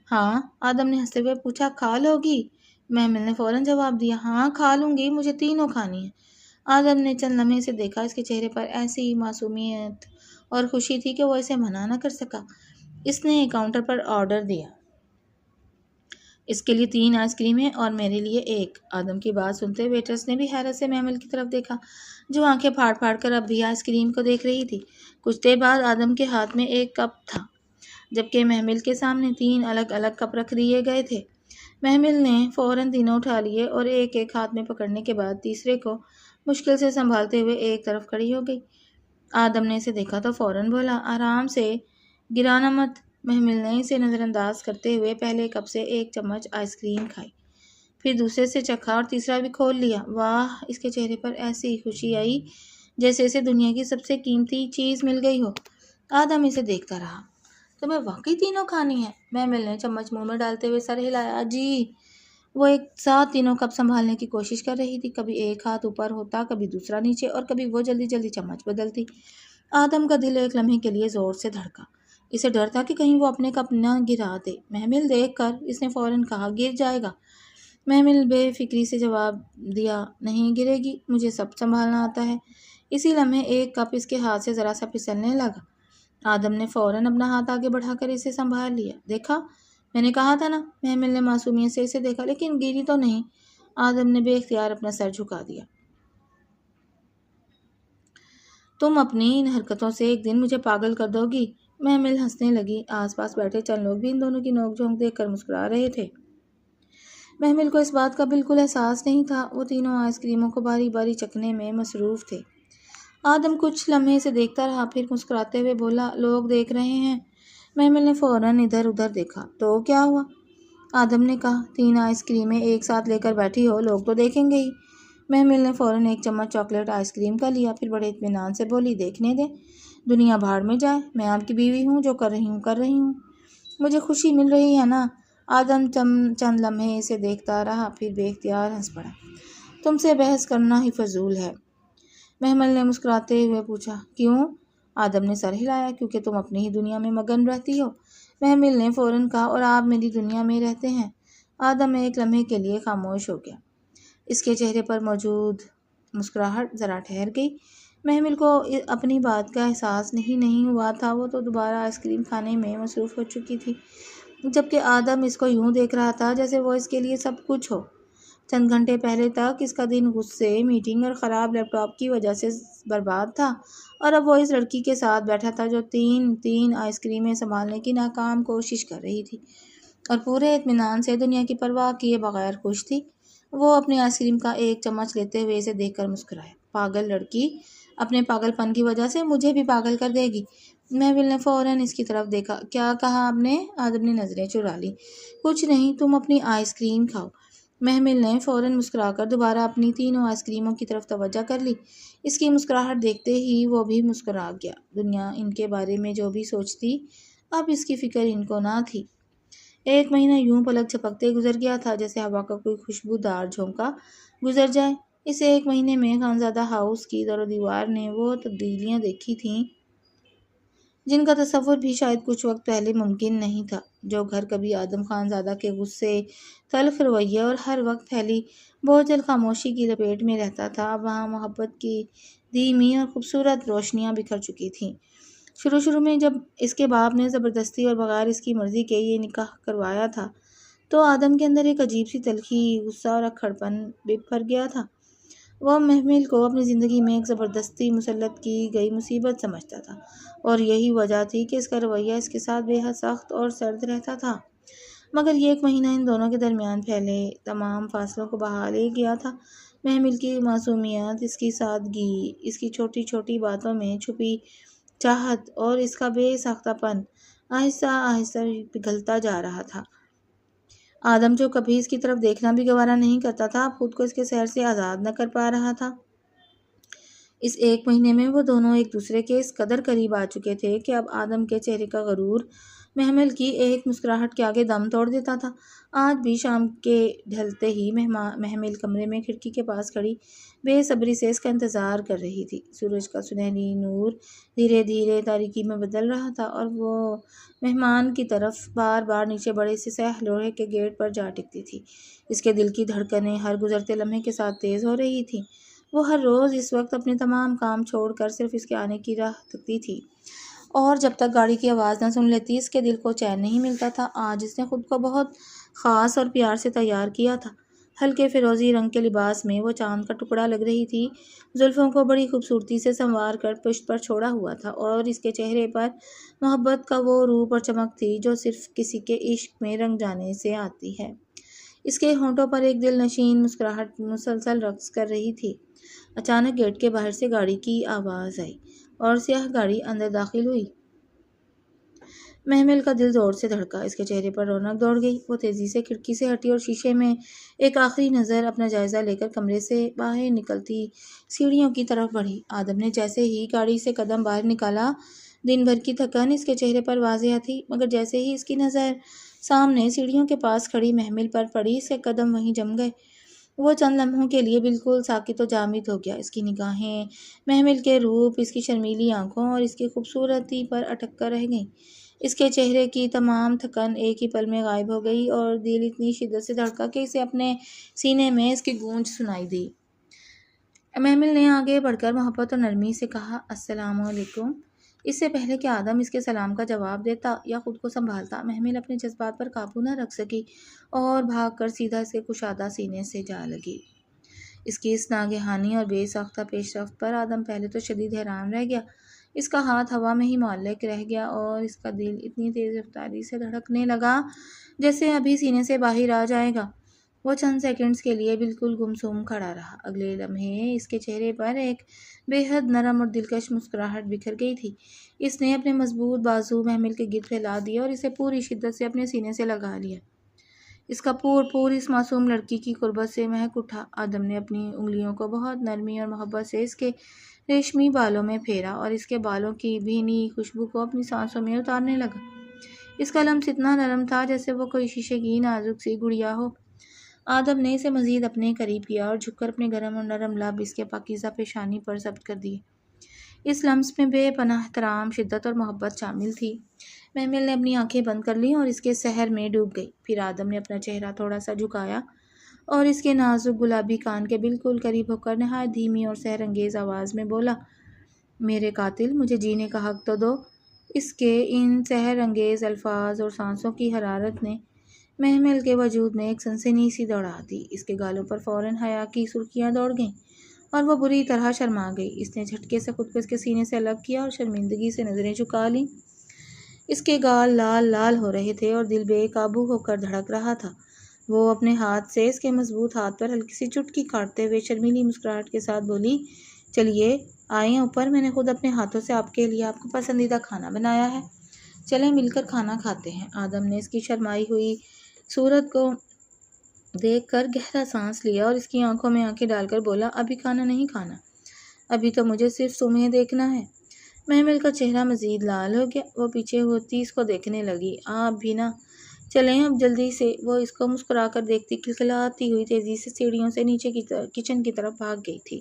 ہاں۔ آدم نے ہنستے ہوئے پوچھا، کھا لو گی؟ محمل نے فوراً جواب دیا، ہاں کھا لوں گی، مجھے تینوں کھانی ہیں۔ آدم نے چند لمحے سے دیکھا۔ اس کے چہرے پر ایسی معصومیت اور خوشی تھی کہ وہ اسے منع نہ کر سکا۔ اس نے کاؤنٹر پر آرڈر دیا، اس کے لیے 3 آئس کریمیں اور میرے لیے 1۔ آدم کی بات سنتے ویٹرس نے بھی حیرت سے محمل کی طرف دیکھا، جو آنکھیں پھاڑ پھاڑ کر اب بھی آئس کریم کو دیکھ رہی تھی۔ کچھ دیر بعد آدم کے ہاتھ میں ایک کپ تھا، جبکہ محمل کے سامنے 3 الگ الگ کپ رکھ دیے گئے تھے۔ محمل نے فوراً تینوں اٹھا لیے اور ایک ایک ہاتھ میں پکڑنے کے بعد تیسرے کو مشکل سے سنبھالتے ہوئے ایک طرف کھڑی ہو گئی۔ آدم نے اسے دیکھا تو فوراً بولا، آرام سے، گرانا مت۔ محمل نے اسے نظر انداز کرتے ہوئے پہلے کپ سے 1 چمچ آئس کریم کھائی، پھر دوسرے سے چکھا اور تیسرا بھی کھول لیا۔ واہ! اس کے چہرے پر ایسی خوشی آئی جیسے اسے دنیا کی سب سے قیمتی چیز مل گئی ہو۔ آدم اسے دیکھتا رہا۔ تمہیں واقعی تینوں کھانی ہے؟ محمل نے چمچ منہ میں ڈالتے ہوئے سر ہلایا۔ جی۔ وہ ایک ساتھ تینوں کپ سنبھالنے کی کوشش کر رہی تھی۔ کبھی ایک ہاتھ اوپر ہوتا، کبھی دوسرا نیچے، اور کبھی وہ جلدی جلدی چمچ بدلتی۔ آدم کا دل ایک لمحے کے لیے زور سے دھڑکا۔ اسے ڈر تھا کہ کہیں وہ اپنے کپ نہ گرا دے۔ محمل دیکھ کر اس نے فوراً کہا، گر جائے گا۔ محمل بے فکری سے جواب دیا، نہیں گرے گی، مجھے سب سنبھالنا آتا ہے۔ اسی لمحے ایک کپ اس کے ہاتھ سے ذرا سا پھسلنے لگا۔ آدم نے فوراً اپنا ہاتھ آگے بڑھا کر اسے سنبھال لیا۔ دیکھا، میں نے کہا تھا نا۔ محمل نے معصومیت سے اسے دیکھا، لیکن گری تو نہیں۔ آدم نے بے اختیار اپنا سر جھکا دیا۔ تم اپنی ان حرکتوں سے ایک دن مجھے پاگل کر دو گی۔ محمل ہنسنے لگی۔ آس پاس بیٹھے چند لوگ بھی ان دونوں کی نوک جھونک دیکھ کر مسکرا رہے تھے۔ محمل کو اس بات کا بالکل احساس نہیں تھا۔ وہ تینوں آئس کریموں کو باری باری چکھنے میں مصروف تھے۔ آدم کچھ لمحے اسے دیکھتا رہا، پھر مسکراتے ہوئے بولا، لوگ دیکھ رہے ہیں۔ محمل نے فوراً ادھر ادھر دیکھا۔ تو کیا ہوا؟ آدم نے کہا، 3 آئس کریمیں ایک ساتھ لے کر بیٹھی ہو، لوگ تو دیکھیں گے ہی۔ محمل نے فوراً ایک چمچ چاکلیٹ آئس کریم کا لیا، پھر بڑے اطمینان سے بولی، دیکھنے دیں، دنیا بھاڑ میں جائے، میں آپ کی بیوی ہوں، جو کر رہی ہوں۔ مجھے خوشی مل رہی ہے نا؟ آدم چند لمحے اسے دیکھتا رہا، پھر بے اختیار ہنس پڑا۔ تم سے بحث کرنا ہی فضول ہے۔ محمل نے مسکراتے ہوئے پوچھا، کیوں؟ آدم نے سر ہلایا، کیونکہ تم اپنی ہی دنیا میں مگن رہتی ہو۔ محمل نے فوراً کہا، اور آپ میری دنیا میں رہتے ہیں۔ آدم ایک لمحے کے لیے خاموش ہو گیا۔ اس کے چہرے پر موجود مسکراہٹ ذرا ٹھہر گئی۔ محمل کو اپنی بات کا احساس نہیں ہوا تھا۔ وہ تو دوبارہ آئس کریم کھانے میں مصروف ہو چکی تھی، جبکہ آدم اس کو یوں دیکھ رہا تھا جیسے وہ اس کے لیے سب کچھ ہو۔ چند گھنٹے پہلے تک اس کا دن غصے، میٹنگ اور خراب لیپ ٹاپ کی وجہ سے برباد تھا، اور اب وہ اس لڑکی کے ساتھ بیٹھا تھا جو تین آئس کریمیں سنبھالنے کی ناکام کوشش کر رہی تھی اور پورے اطمینان سے دنیا کی پرواہ کیے بغیر خوش تھی۔ وہ اپنی آئس کریم کا ایک چمچ لیتے ہوئے اسے دیکھ کر مسکرایا۔ پاگل لڑکی، اپنے پاگل پن کی وجہ سے مجھے بھی پاگل کر دے گی۔ محمل نے فوراً اس کی طرف دیکھا۔ کیا کہا آپ نے؟ آدم نے نظریں چرا لی۔ کچھ نہیں، تم اپنی آئس کریم کھاؤ۔ محمل نے فوراً مسکرا کر دوبارہ اپنی تینوں آئس کریموں کی طرف توجہ کر لی۔ اس کی مسکراہٹ دیکھتے ہی وہ بھی مسکرا گیا۔ دنیا ان کے بارے میں جو بھی سوچتی، اب اس کی فکر ان کو نہ تھی۔ 1 مہینہ یوں پلک جھپکتے گزر گیا تھا جیسے ہوا کا کوئی خوشبودار جھونکا گزر جائے۔ اس 1 مہینے میں خانزادہ ہاؤس کی در و دیوار نے وہ تبدیلیاں دیکھی تھیں جن کا تصور بھی شاید کچھ وقت پہلے ممکن نہیں تھا۔ جو گھر کبھی آدم خانزادہ کے غصے، تلخ رویے اور ہر وقت پھیلی بوجھل خاموشی کی لپیٹ میں رہتا تھا، اب وہاں محبت کی دھیمی اور خوبصورت روشنیاں بکھر چکی تھیں۔ شروع میں جب اس کے باپ نے زبردستی اور بغیر اس کی مرضی کے یہ نکاح کروایا تھا تو آدم کے اندر ایک عجیب سی تلخی، غصہ اور اکڑپن بھر گیا تھا۔ وہ محمل کو اپنی زندگی میں ایک زبردستی مسلط کی گئی مصیبت سمجھتا تھا، اور یہی وجہ تھی کہ اس کا رویہ اس کے ساتھ بے حد سخت اور سرد رہتا تھا۔ مگر یہ 1 مہینہ ان دونوں کے درمیان پھیلے تمام فاصلوں کو بہا لے گیا تھا۔ محمل کی معصومیت، اس کی سادگی، اس کی چھوٹی چھوٹی باتوں میں چھپی چاہت اور اس کا بے ساختہ پن آہستہ آہستہ پگھلتا جا رہا تھا۔ آدم جو کبھی اس کی طرف دیکھنا بھی گوارا نہیں کرتا تھا، اب خود کو اس کے سحر سے آزاد نہ کر پا رہا تھا۔ اس 1 مہینے میں وہ دونوں ایک دوسرے کے اس قدر قریب آ چکے تھے کہ اب آدم کے چہرے کا غرور محمل کی ایک مسکراہٹ کے آگے دم توڑ دیتا تھا۔ آج بھی شام کے ڈھلتے ہی محمل کمرے میں کھڑکی کے پاس کھڑی بے صبری سے اس کا انتظار کر رہی تھی۔ سورج کا سنہری نور دھیرے دھیرے تاریکی میں بدل رہا تھا اور وہ مہمان کی طرف بار بار نیچے بڑے سے سیاہ لوہے کے گیٹ پر جا ٹکتی تھی۔ اس کے دل کی دھڑکنیں ہر گزرتے لمحے کے ساتھ تیز ہو رہی تھیں۔ وہ ہر روز اس وقت اپنے تمام کام چھوڑ کر صرف اس کے آنے کی راہ تکتی تھی، اور جب تک گاڑی کی آواز نہ سن لیتی اس کے دل کو چین نہیں ملتا تھا۔ آج اس نے خود کو بہت خاص اور پیار سے تیار کیا تھا۔ ہلکے فیروزی رنگ کے لباس میں وہ چاند کا ٹکڑا لگ رہی تھی۔ زلفوں کو بڑی خوبصورتی سے سنوار کر پشت پر چھوڑا ہوا تھا، اور اس کے چہرے پر محبت کا وہ روپ اور چمک تھی جو صرف کسی کے عشق میں رنگ جانے سے آتی ہے۔ اس کے ہونٹوں پر ایک دل نشین مسکراہٹ مسلسل رقص کر رہی تھی۔ اچانک گیٹ کے باہر سے گاڑی کی آواز آئی اور سیاہ گاڑی اندر داخل ہوئی۔ محمل کا دل زور سے دھڑکا، اس کے چہرے پر رونق دوڑ گئی۔ وہ تیزی سے کھڑکی سے ہٹی اور شیشے میں ایک آخری نظر اپنا جائزہ لے کر کمرے سے باہر نکلتی سیڑھیوں کی طرف بڑھی۔ آدم نے جیسے ہی گاڑی سے قدم باہر نکالا، دن بھر کی تھکن اس کے چہرے پر واضح تھی، مگر جیسے ہی اس کی نظر سامنے سیڑھیوں کے پاس کھڑی محمل پر پڑی، اس کے قدم وہیں جم گئے۔ وہ چند لمحوں کے لیے بالکل ساکت و جامد ہو گیا۔ اس کی نگاہیں محمل کے روپ، اس کی شرمیلی آنکھوں اور اس کی خوبصورتی پر اٹک کر رہ گئیں۔ اس کے چہرے کی تمام تھکن ایک ہی پل میں غائب ہو گئی اور دل اتنی شدت سے دھڑکا کہ اسے اپنے سینے میں اس کی گونج سنائی دی۔ محمل نے آگے بڑھ کر محبت اور نرمی سے کہا، السلام علیکم۔ اس سے پہلے کہ آدم اس کے سلام کا جواب دیتا یا خود کو سنبھالتا، محمل اپنے جذبات پر قابو نہ رکھ سکی اور بھاگ کر سیدھا اس کے کشادہ سینے سے جا لگی۔ اس کی اس ناگہانی اور بے ساختہ پیش رفت پر آدم پہلے تو شدید حیران رہ گیا۔ اس کا ہاتھ ہوا میں ہی معلق رہ گیا اور اس کا دل اتنی تیز رفتاری سے دھڑکنے لگا جیسے ابھی سینے سے باہر آ جائے گا۔ وہ چند سیکنڈز کے لیے بالکل گمسم کھڑا رہا۔ اگلے لمحے اس کے چہرے پر ایک بے حد نرم اور دلکش مسکراہٹ بکھر گئی تھی۔ اس نے اپنے مضبوط بازو محمل کے گرد پھیلا دیے اور اسے پوری شدت سے اپنے سینے سے لگا لیا۔ اس کا پور اس معصوم لڑکی کی قربت سے مہک اٹھا۔ آدم نے اپنی انگلیوں کو بہت نرمی اور محبت سے اس کے ریشمی بالوں میں پھیرا اور اس کے بالوں کی بھینی خوشبو کو اپنی سانسوں میں اتارنے لگا۔ اس کا لمس اتنا نرم تھا جیسے وہ کوئی شیشے کی نازک سی گڑیا ہو۔ آدم نے اسے مزید اپنے قریب کیا اور جھک کر اپنے گرم اور نرم لب اس کے پاکیزہ پیشانی پر ضبط کر دیے۔ اس لمس میں بے پناہ احترام، شدت اور محبت شامل تھی۔ محمل نے اپنی آنکھیں بند کر لیں اور اس کے سحر میں ڈوب گئی۔ پھر آدم نے اپنا چہرہ تھوڑا سا جھکایا اور اس کے نازک گلابی کان کے بالکل قریب ہو کر نہایت دھیمی اور سحر انگیز آواز میں بولا، میرے قاتل، مجھے جینے کا حق تو دو۔ اس کے ان سحر انگیز الفاظ اور سانسوں کی حرارت نے محمل کے وجود میں ایک سنسنی سی دوڑا دی۔ اس کے گالوں پر فوراً حیا کی سرخیاں دوڑ گئیں اور وہ بری طرح شرما گئی۔ اس نے جھٹکے سے خود کو اس کے سینے سے الگ کیا اور شرمندگی سے نظریں جھکا لیں۔ اس کے گال لال لال ہو رہے تھے اور دل بے قابو ہو کر دھڑک رہا تھا۔ وہ اپنے ہاتھ سے اس کے مضبوط ہاتھ پر ہلکی سی چٹکی کاٹتے ہوئے شرمیلی مسکراہٹ کے ساتھ بولی، چلیے آئیں اوپر، میں نے خود اپنے ہاتھوں سے آپ کے لیے آپ کا پسندیدہ کھانا بنایا ہے، چلیں مل کر کھانا کھاتے ہیں۔ آدم نے اس کی شرمائی ہوئی صورت کو دیکھ کر گہرا سانس لیا اور اس کی آنکھوں میں آنکھیں ڈال کر بولا، ابھی کھانا نہیں کھانا، ابھی تو مجھے صرف تمہیں دیکھنا ہے۔ محمل کا چہرہ مزید لال ہو گیا۔ وہ پیچھے ہوتی اس کو دیکھنے لگی۔ آپ بھی نہ، چلیں اب جلدی سے۔ وہ اس کو مسکرا کر دیکھتی کھلکھلاتی ہوئی تیزی سے سیڑھیوں سے نیچے کچن کی طرف بھاگ گئی تھی۔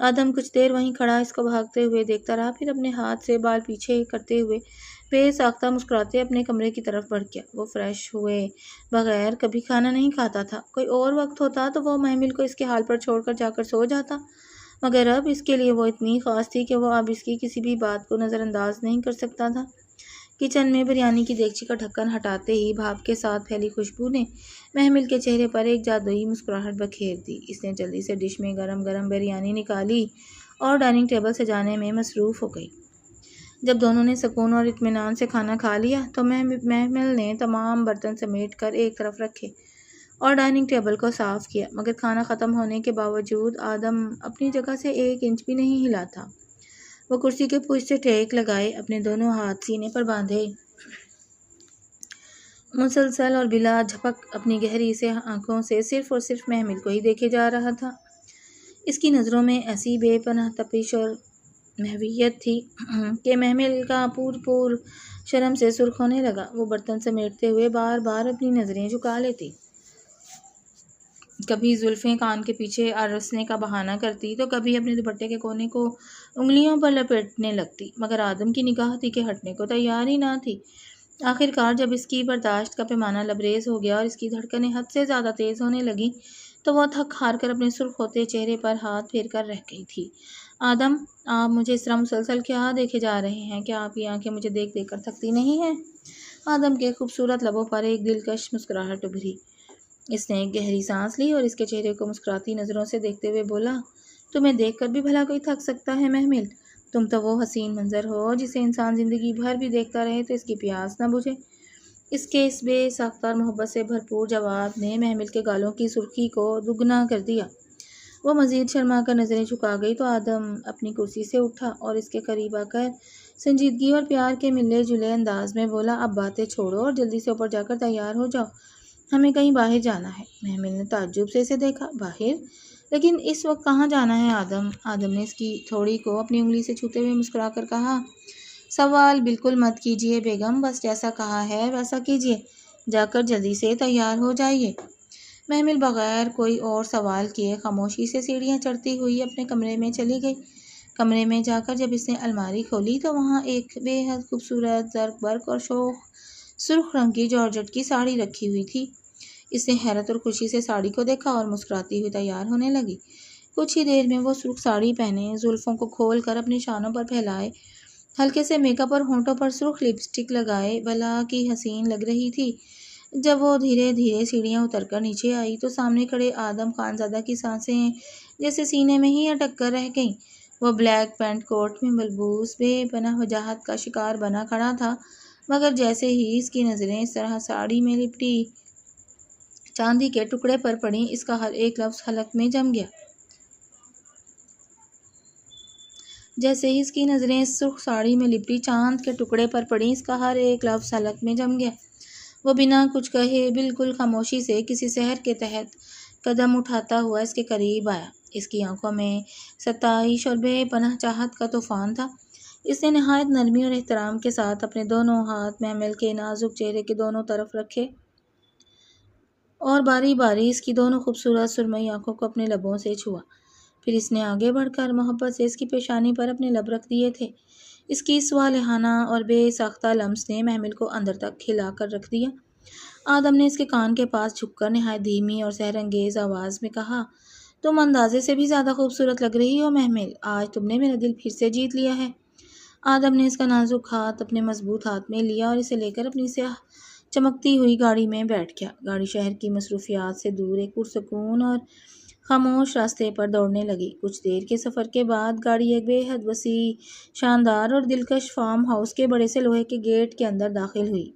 آدم کچھ دیر وہیں کھڑا اس کو بھاگتے ہوئے دیکھتا رہا، پھر اپنے ہاتھ سے بال پیچھے کرتے ہوئے بے ساختہ مسکراتے اپنے کمرے کی طرف بڑھ گیا۔ وہ فریش ہوئے بغیر کبھی کھانا نہیں کھاتا تھا۔ کوئی اور وقت ہوتا تو وہ محمل کو اس کے حال پر چھوڑ کر جا کر سو جاتا، مگر اب اس کے لیے وہ اتنی خاص تھی کہ وہ اب اس کی کسی بھی بات کو نظر انداز نہیں کر سکتا تھا۔ کچن میں بریانی کی دیگچی کا ڈھکن ہٹاتے ہی بھاپ کے ساتھ پھیلی خوشبو نے محمل کے چہرے پر ایک جادوئی مسکراہٹ بکھیر دی۔ اس نے جلدی سے ڈش میں گرم گرم بریانی نکالی اور ڈائننگ ٹیبل سجانے میں مصروف ہو گئی۔ جب دونوں نے سکون اور اطمینان سے کھانا کھا لیا تو محمل نے تمام برتن سمیٹ کر ایک طرف رکھے اور ڈائننگ ٹیبل کو صاف کیا، مگر کھانا ختم ہونے کے باوجود آدم اپنی جگہ سے ایک انچ بھی نہیں ہلا تھا۔ وہ کرسی کے پشت سے ٹیک لگائے، اپنے دونوں ہاتھ سینے پر باندھے، مسلسل اور بلا جھپک اپنی گہری سے آنکھوں سے صرف اور صرف محمل کو ہی دیکھے جا رہا تھا۔ اس کی نظروں میں ایسی بے پناہ تپش اور محویت تھی کہ محمل کا پور شرم سے سرخ ہونے لگا۔ وہ برتن سمیٹتے ہوئے بار بار اپنی نظریں جھکا لیتی، کبھی زلفیں کان کے پیچھے رسنے کا بہانہ کرتی تو کبھی اپنے دوپٹے کے کونے کو انگلیوں پر لپیٹنے لگتی، مگر آدم کی نگاہ تھی کہ ہٹنے کو تیار ہی نہ تھی۔ آخر کار جب اس کی برداشت کا پیمانہ لبریز ہو گیا اور اس کی دھڑکنیں حد سے زیادہ تیز ہونے لگیں تو وہ تھک ہار کر اپنے سرخ ہوتے چہرے پر ہاتھ پھیر کر رہ گئی تھی۔ آدم، آپ مجھے اس طرح مسلسل کیا دیکھے جا رہے ہیں؟ کیا آپ کی آنکھیں مجھے دیکھ دیکھ کر تھکتی نہیں ہیں؟ آدم کے خوبصورت لبوں پر ایک دلکش مسکراہٹ ابھری۔ اس نے ایک گہری سانس لی اور اس کے چہرے کو مسکراتی نظروں سے دیکھتے ہوئے بولا، تمہیں دیکھ کر بھی بھلا کوئی تھک سکتا ہے محمل؟ تم تو وہ حسین منظر ہو جسے انسان زندگی بھر بھی دیکھتا رہے تو اس کی پیاس نہ بجھے۔ اس کے اس بے ساختہ اور محبت سے بھرپور جواب نے محمل کے گالوں کی سرخی کو دگنا کر دیا۔ وہ مزید شرما کر نظریں جھکا گئی تو آدم اپنی کرسی سے اٹھا اور اس کے قریب آ کر سنجیدگی اور پیار کے ملے جلے انداز میں بولا، اب باتیں چھوڑو اور جلدی سے اوپر جا کر تیار ہو جاؤ، ہمیں کہیں باہر جانا ہے۔ محمل نے تعجب سے اسے دیکھا۔ باہر؟ لیکن اس وقت کہاں جانا ہے آدم؟ آدم نے اس کی تھوڑی کو اپنی انگلی سے چھوتے ہوئے مسکرا کر کہا، سوال بالکل مت کیجیے بیگم، بس جیسا کہا ہے ویسا کیجیے، جا کر جلدی سے تیار ہو جائیے۔ محمل بغیر کوئی اور سوال کیے خاموشی سے سیڑھیاں چڑھتی ہوئی اپنے کمرے میں چلی گئی۔ کمرے میں جا کر جب اس نے الماری کھولی تو وہاں ایک بے حد خوبصورت زرق برق اور شوخ سرخ رنگ کی جارجٹ کی ساڑی رکھی ہوئی تھی۔ اس نے حیرت اور خوشی سے ساڑی کو دیکھا اور مسکراتی ہوئی تیار ہونے لگی۔ کچھ ہی دیر میں وہ سرخ ساڑی پہنے، زلفوں کو کھول کر اپنے شانوں پر پھیلائے، ہلکے سے میک اپ اور ہونٹوں پر سرخ لپسٹک لگائے بلا کی حسین لگ رہی تھی۔ جب وہ دھیرے دھیرے سیڑھیاں اتر کر نیچے آئی تو سامنے کھڑے آدم خان زادہ کی سانسیں جیسے سینے میں ہی اٹک کر رہ گئیں۔ وہ بلیک پینٹ کوٹ میں ملبوس بے پناہ وجاہت کا شکار بنا کھڑا تھا، مگر جیسے ہی اس کی نظریں اس طرح ساڑی میں لپٹی چاندی کے ٹکڑے پر پڑیں، اس کا ہر ایک لفظ حلق میں جم گیا۔ جیسے ہی اس کی نظریں اس سرخ ساڑی میں لپٹی چاند کے ٹکڑے پر پڑیں، اس کا ہر ایک لفظ حلق میں جم گیا۔ وہ بنا کچھ کہے بالکل خاموشی سے کسی سحر کے تحت قدم اٹھاتا ہوا اس کے قریب آیا۔ اس کی آنکھوں میں ستائش اور بے پناہ چاہت کا طوفان تھا۔ اس نے نہایت نرمی اور احترام کے ساتھ اپنے دونوں ہاتھ محمل کے نازک چہرے کے دونوں طرف رکھے اور باری باری اس کی دونوں خوبصورت سرمئی آنکھوں کو اپنے لبوں سے چھوا۔ پھر اس نے آگے بڑھ کر محبت سے اس کی پیشانی پر اپنے لب رکھ دیے تھے۔ اس کی صالحانہ اور بے ساختہ لمس نے محمل کو اندر تک ہلا کر رکھ دیا۔ آدم نے اس کے کان کے پاس جھک کر نہایت دھیمی اور سحر انگیز آواز میں کہا، تم اندازے سے بھی زیادہ خوبصورت لگ رہی ہو محمل، آج تم نے میرا دل پھر سے جیت لیا ہے۔ آدم نے اس کا نازک ہاتھ اپنے مضبوط ہاتھ میں لیا اور اسے لے کر اپنی سیاہ چمکتی ہوئی گاڑی میں بیٹھ گیا۔ گاڑی شہر کی مصروفیات سے دور ایک پرسکون اور خاموش راستے پر دوڑنے لگی۔ کچھ دیر کے سفر کے بعد گاڑی ایک بے حد وسیع، شاندار اور دلکش فارم ہاؤس کے بڑے سے لوہے کے گیٹ کے اندر داخل ہوئی۔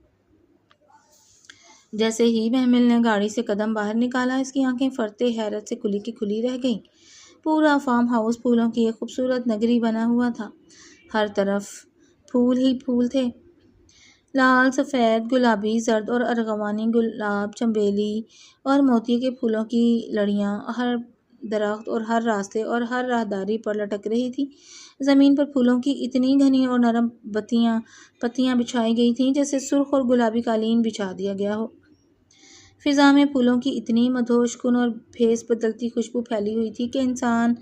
جیسے ہی محمل نے گاڑی سے قدم باہر نکالا، اس کی آنکھیں فرتے حیرت سے کھلی کی کھلی رہ گئیں۔ پورا فارم ہاؤس پھولوں کی ایک خوبصورت نگری بنا ہوا تھا۔ ہر طرف پھول ہی پھول تھے، لال، سفید، گلابی، زرد اور ارغوانی، گلاب، چنبیلی اور موتی کے پھولوں کی لڑیاں ہر درخت اور ہر راستے اور ہر راہداری پر لٹک رہی تھی۔ زمین پر پھولوں کی اتنی گھنی اور نرم پتیاں بچھائی گئی تھیں جیسے سرخ اور گلابی قالین بچھا دیا گیا ہو۔ فضا میں پھولوں کی اتنی مدہوش کن اور بھیس بدلتی خوشبو پھیلی ہوئی تھی کہ انسان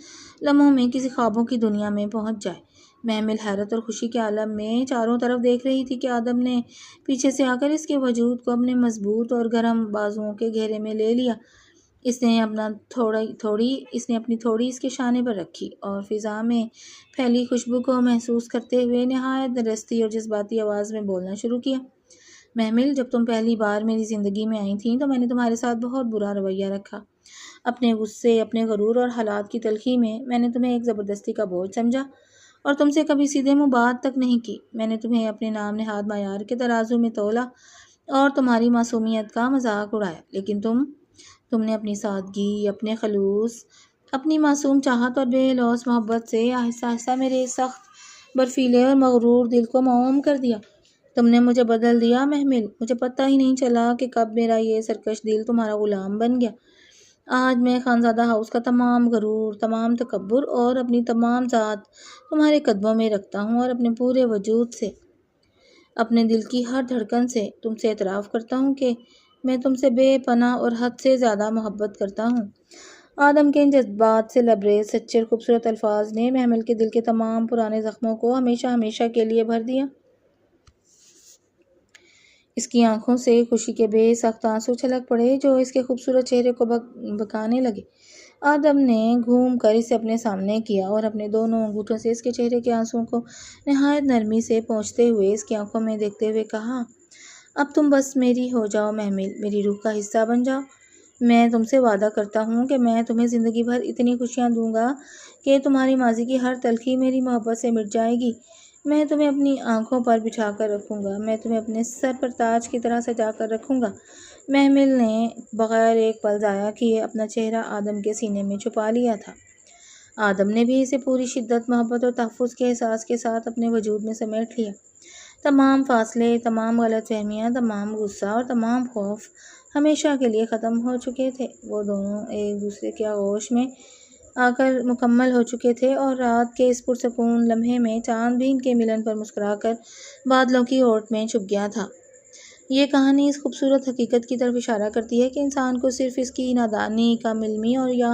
لمحوں میں کسی خوابوں کی دنیا میں پہنچ جائے۔ محمل حیرت اور خوشی کے عالم میں چاروں طرف دیکھ رہی تھی کہ آدم نے پیچھے سے آ کر اس کے وجود کو اپنے مضبوط اور گرم بازوؤں کے گھیرے میں لے لیا۔ اس نے اپنی تھوڑی اس کے شانے پر رکھی اور فضا میں پھیلی خوشبو کو محسوس کرتے ہوئے نہایت رستی اور جذباتی آواز میں بولنا شروع کیا۔ محمل، جب تم پہلی بار میری زندگی میں آئی تھیں تو میں نے تمہارے ساتھ بہت برا رویہ رکھا۔ اپنے غصے، اپنے غرور اور حالات کی تلخی میں نے تمہیں ایک زبردستی کا بوجھ سمجھا اور تم سے کبھی سیدھے منہ بات تک نہیں کی۔ میں نے تمہیں اپنے نام نہاد معیار کے ترازو میں تولا اور تمہاری معصومیت کا مذاق اڑایا، لیکن تم نے اپنی سادگی، اپنے خلوص، اپنی معصوم چاہت اور بے لوث محبت سے آہستہ آہستہ میرے سخت، برفیلے اور مغرور دل کو موم کر دیا۔ تم نے مجھے بدل دیا محمل، مجھے پتہ ہی نہیں چلا کہ کب میرا یہ سرکش دل تمہارا غلام بن گیا۔ آج میں خانزادہ ہاؤس کا تمام غرور، تمام تکبر اور اپنی تمام ذات تمہارے قدموں میں رکھتا ہوں اور اپنے پورے وجود سے، اپنے دل کی ہر دھڑکن سے تم سے اعتراف کرتا ہوں کہ میں تم سے بے پناہ اور حد سے زیادہ محبت کرتا ہوں۔ آدم کے ان جذبات سے لبریز، سچے اور خوبصورت الفاظ نے محمل کے دل کے تمام پرانے زخموں کو ہمیشہ ہمیشہ کے لیے بھر دیا۔ اس کی آنکھوں سے خوشی کے بے سخت آنسو چھلک پڑے جو اس کے خوبصورت چہرے کو بھکانے لگے۔ آدم نے گھوم کر اسے اپنے سامنے کیا اور اپنے دونوں انگوٹھوں سے اس کے چہرے کے آنسوؤں کو نہایت نرمی سے پونچھتے ہوئے اس کی آنکھوں میں دیکھتے ہوئے کہا، اب تم بس میری ہو جاؤ محمل، میری روح کا حصہ بن جاؤ۔ میں تم سے وعدہ کرتا ہوں کہ میں تمہیں زندگی بھر اتنی خوشیاں دوں گا کہ تمہاری ماضی کی ہر تلخی میری محبت سے مٹ جائے گی۔ میں تمہیں اپنی آنکھوں پر بٹھا کر رکھوں گا، میں تمہیں اپنے سر پر تاج کی طرح سجا کر رکھوں گا۔ محمل نے بغیر ایک پل ضائع کیے اپنا چہرہ آدم کے سینے میں چھپا لیا تھا۔ آدم نے بھی اسے پوری شدت، محبت اور تحفظ کے احساس کے ساتھ اپنے وجود میں سمیٹ لیا۔ تمام فاصلے، تمام غلط فہمیاں، تمام غصہ اور تمام خوف ہمیشہ کے لیے ختم ہو چکے تھے۔ وہ دونوں ایک دوسرے کے آغوش میں آ کر مکمل ہو چکے تھے اور رات کے اس پرسکون لمحے میں چاند بھی ان کے ملن پر مسکرا کر بادلوں کی اوٹ میں چھپ گیا تھا۔ یہ کہانی اس خوبصورت حقیقت کی طرف اشارہ کرتی ہے کہ انسان کو صرف اس کی نادانی، کم علمی اور یا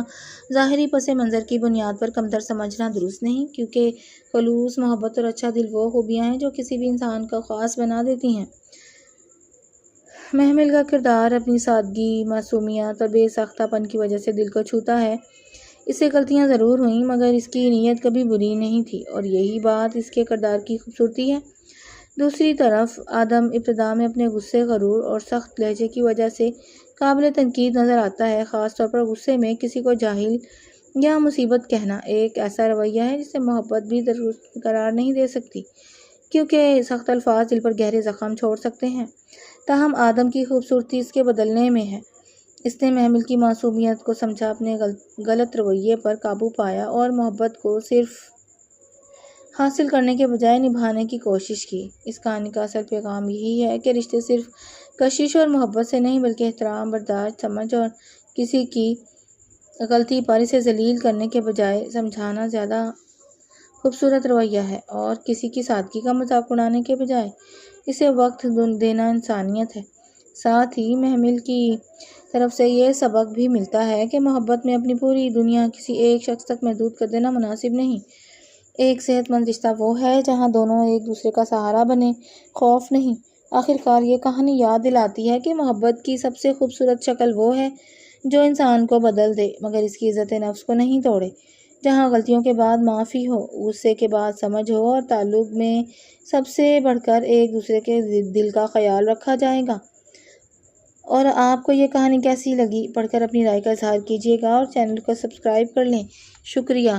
ظاہری پس منظر کی بنیاد پر کمتر سمجھنا درست نہیں، کیونکہ خلوص، محبت اور اچھا دل وہ خوبیاں ہیں جو کسی بھی انسان کو خاص بنا دیتی ہیں۔ محمل کا کردار اپنی سادگی، معصومیت اور بے ساختہ پن کی وجہ سے دل کو چھوتا ہے۔ اس سے غلطیاں ضرور ہوئیں، مگر اس کی نیت کبھی بری نہیں تھی، اور یہی بات اس کے کردار کی خوبصورتی ہے۔ دوسری طرف آدم ابتدا میں اپنے غصے، غرور اور سخت لہجے کی وجہ سے قابل تنقید نظر آتا ہے۔ خاص طور پر غصے میں کسی کو جاہل یا مصیبت کہنا ایک ایسا رویہ ہے جسے محبت بھی درست قرار نہیں دے سکتی، کیونکہ سخت الفاظ دل پر گہرے زخم چھوڑ سکتے ہیں۔ تاہم آدم کی خوبصورتی اس کے بدلنے میں ہے۔ اس نے محمل کی معصومیت کو سمجھا، اپنے غلط رویے پر قابو پایا اور محبت کو صرف حاصل کرنے کے بجائے نبھانے کی کوشش کی۔ اس کہانی کا اصل پیغام یہی ہے کہ رشتے صرف کشش اور محبت سے نہیں، بلکہ احترام، برداشت، سمجھ اور کسی کی غلطی پر اسے ذلیل کرنے کے بجائے سمجھانا زیادہ خوبصورت رویہ ہے، اور کسی کی سادگی کا مذاق اڑانے کے بجائے اسے وقت دینا انسانیت ہے۔ ساتھ ہی محمل کی طرف سے یہ سبق بھی ملتا ہے کہ محبت میں اپنی پوری دنیا کسی ایک شخص تک محدود کر دینا مناسب نہیں۔ ایک صحت مند رشتہ وہ ہے جہاں دونوں ایک دوسرے کا سہارا بنے، خوف نہیں۔ آخر کار یہ کہانی یاد دلاتی ہے کہ محبت کی سب سے خوبصورت شکل وہ ہے جو انسان کو بدل دے، مگر اس کی عزت نفس کو نہیں توڑے۔ جہاں غلطیوں کے بعد معافی ہو، غصے کے بعد سمجھ ہو، اور تعلق میں سب سے بڑھ کر ایک دوسرے کے دل کا خیال رکھا جائے گا۔ اور آپ کو یہ کہانی کیسی لگی؟ پڑھ کر اپنی رائے کا اظہار کیجیے گا اور چینل کو سبسکرائب کر لیں۔ شکریہ۔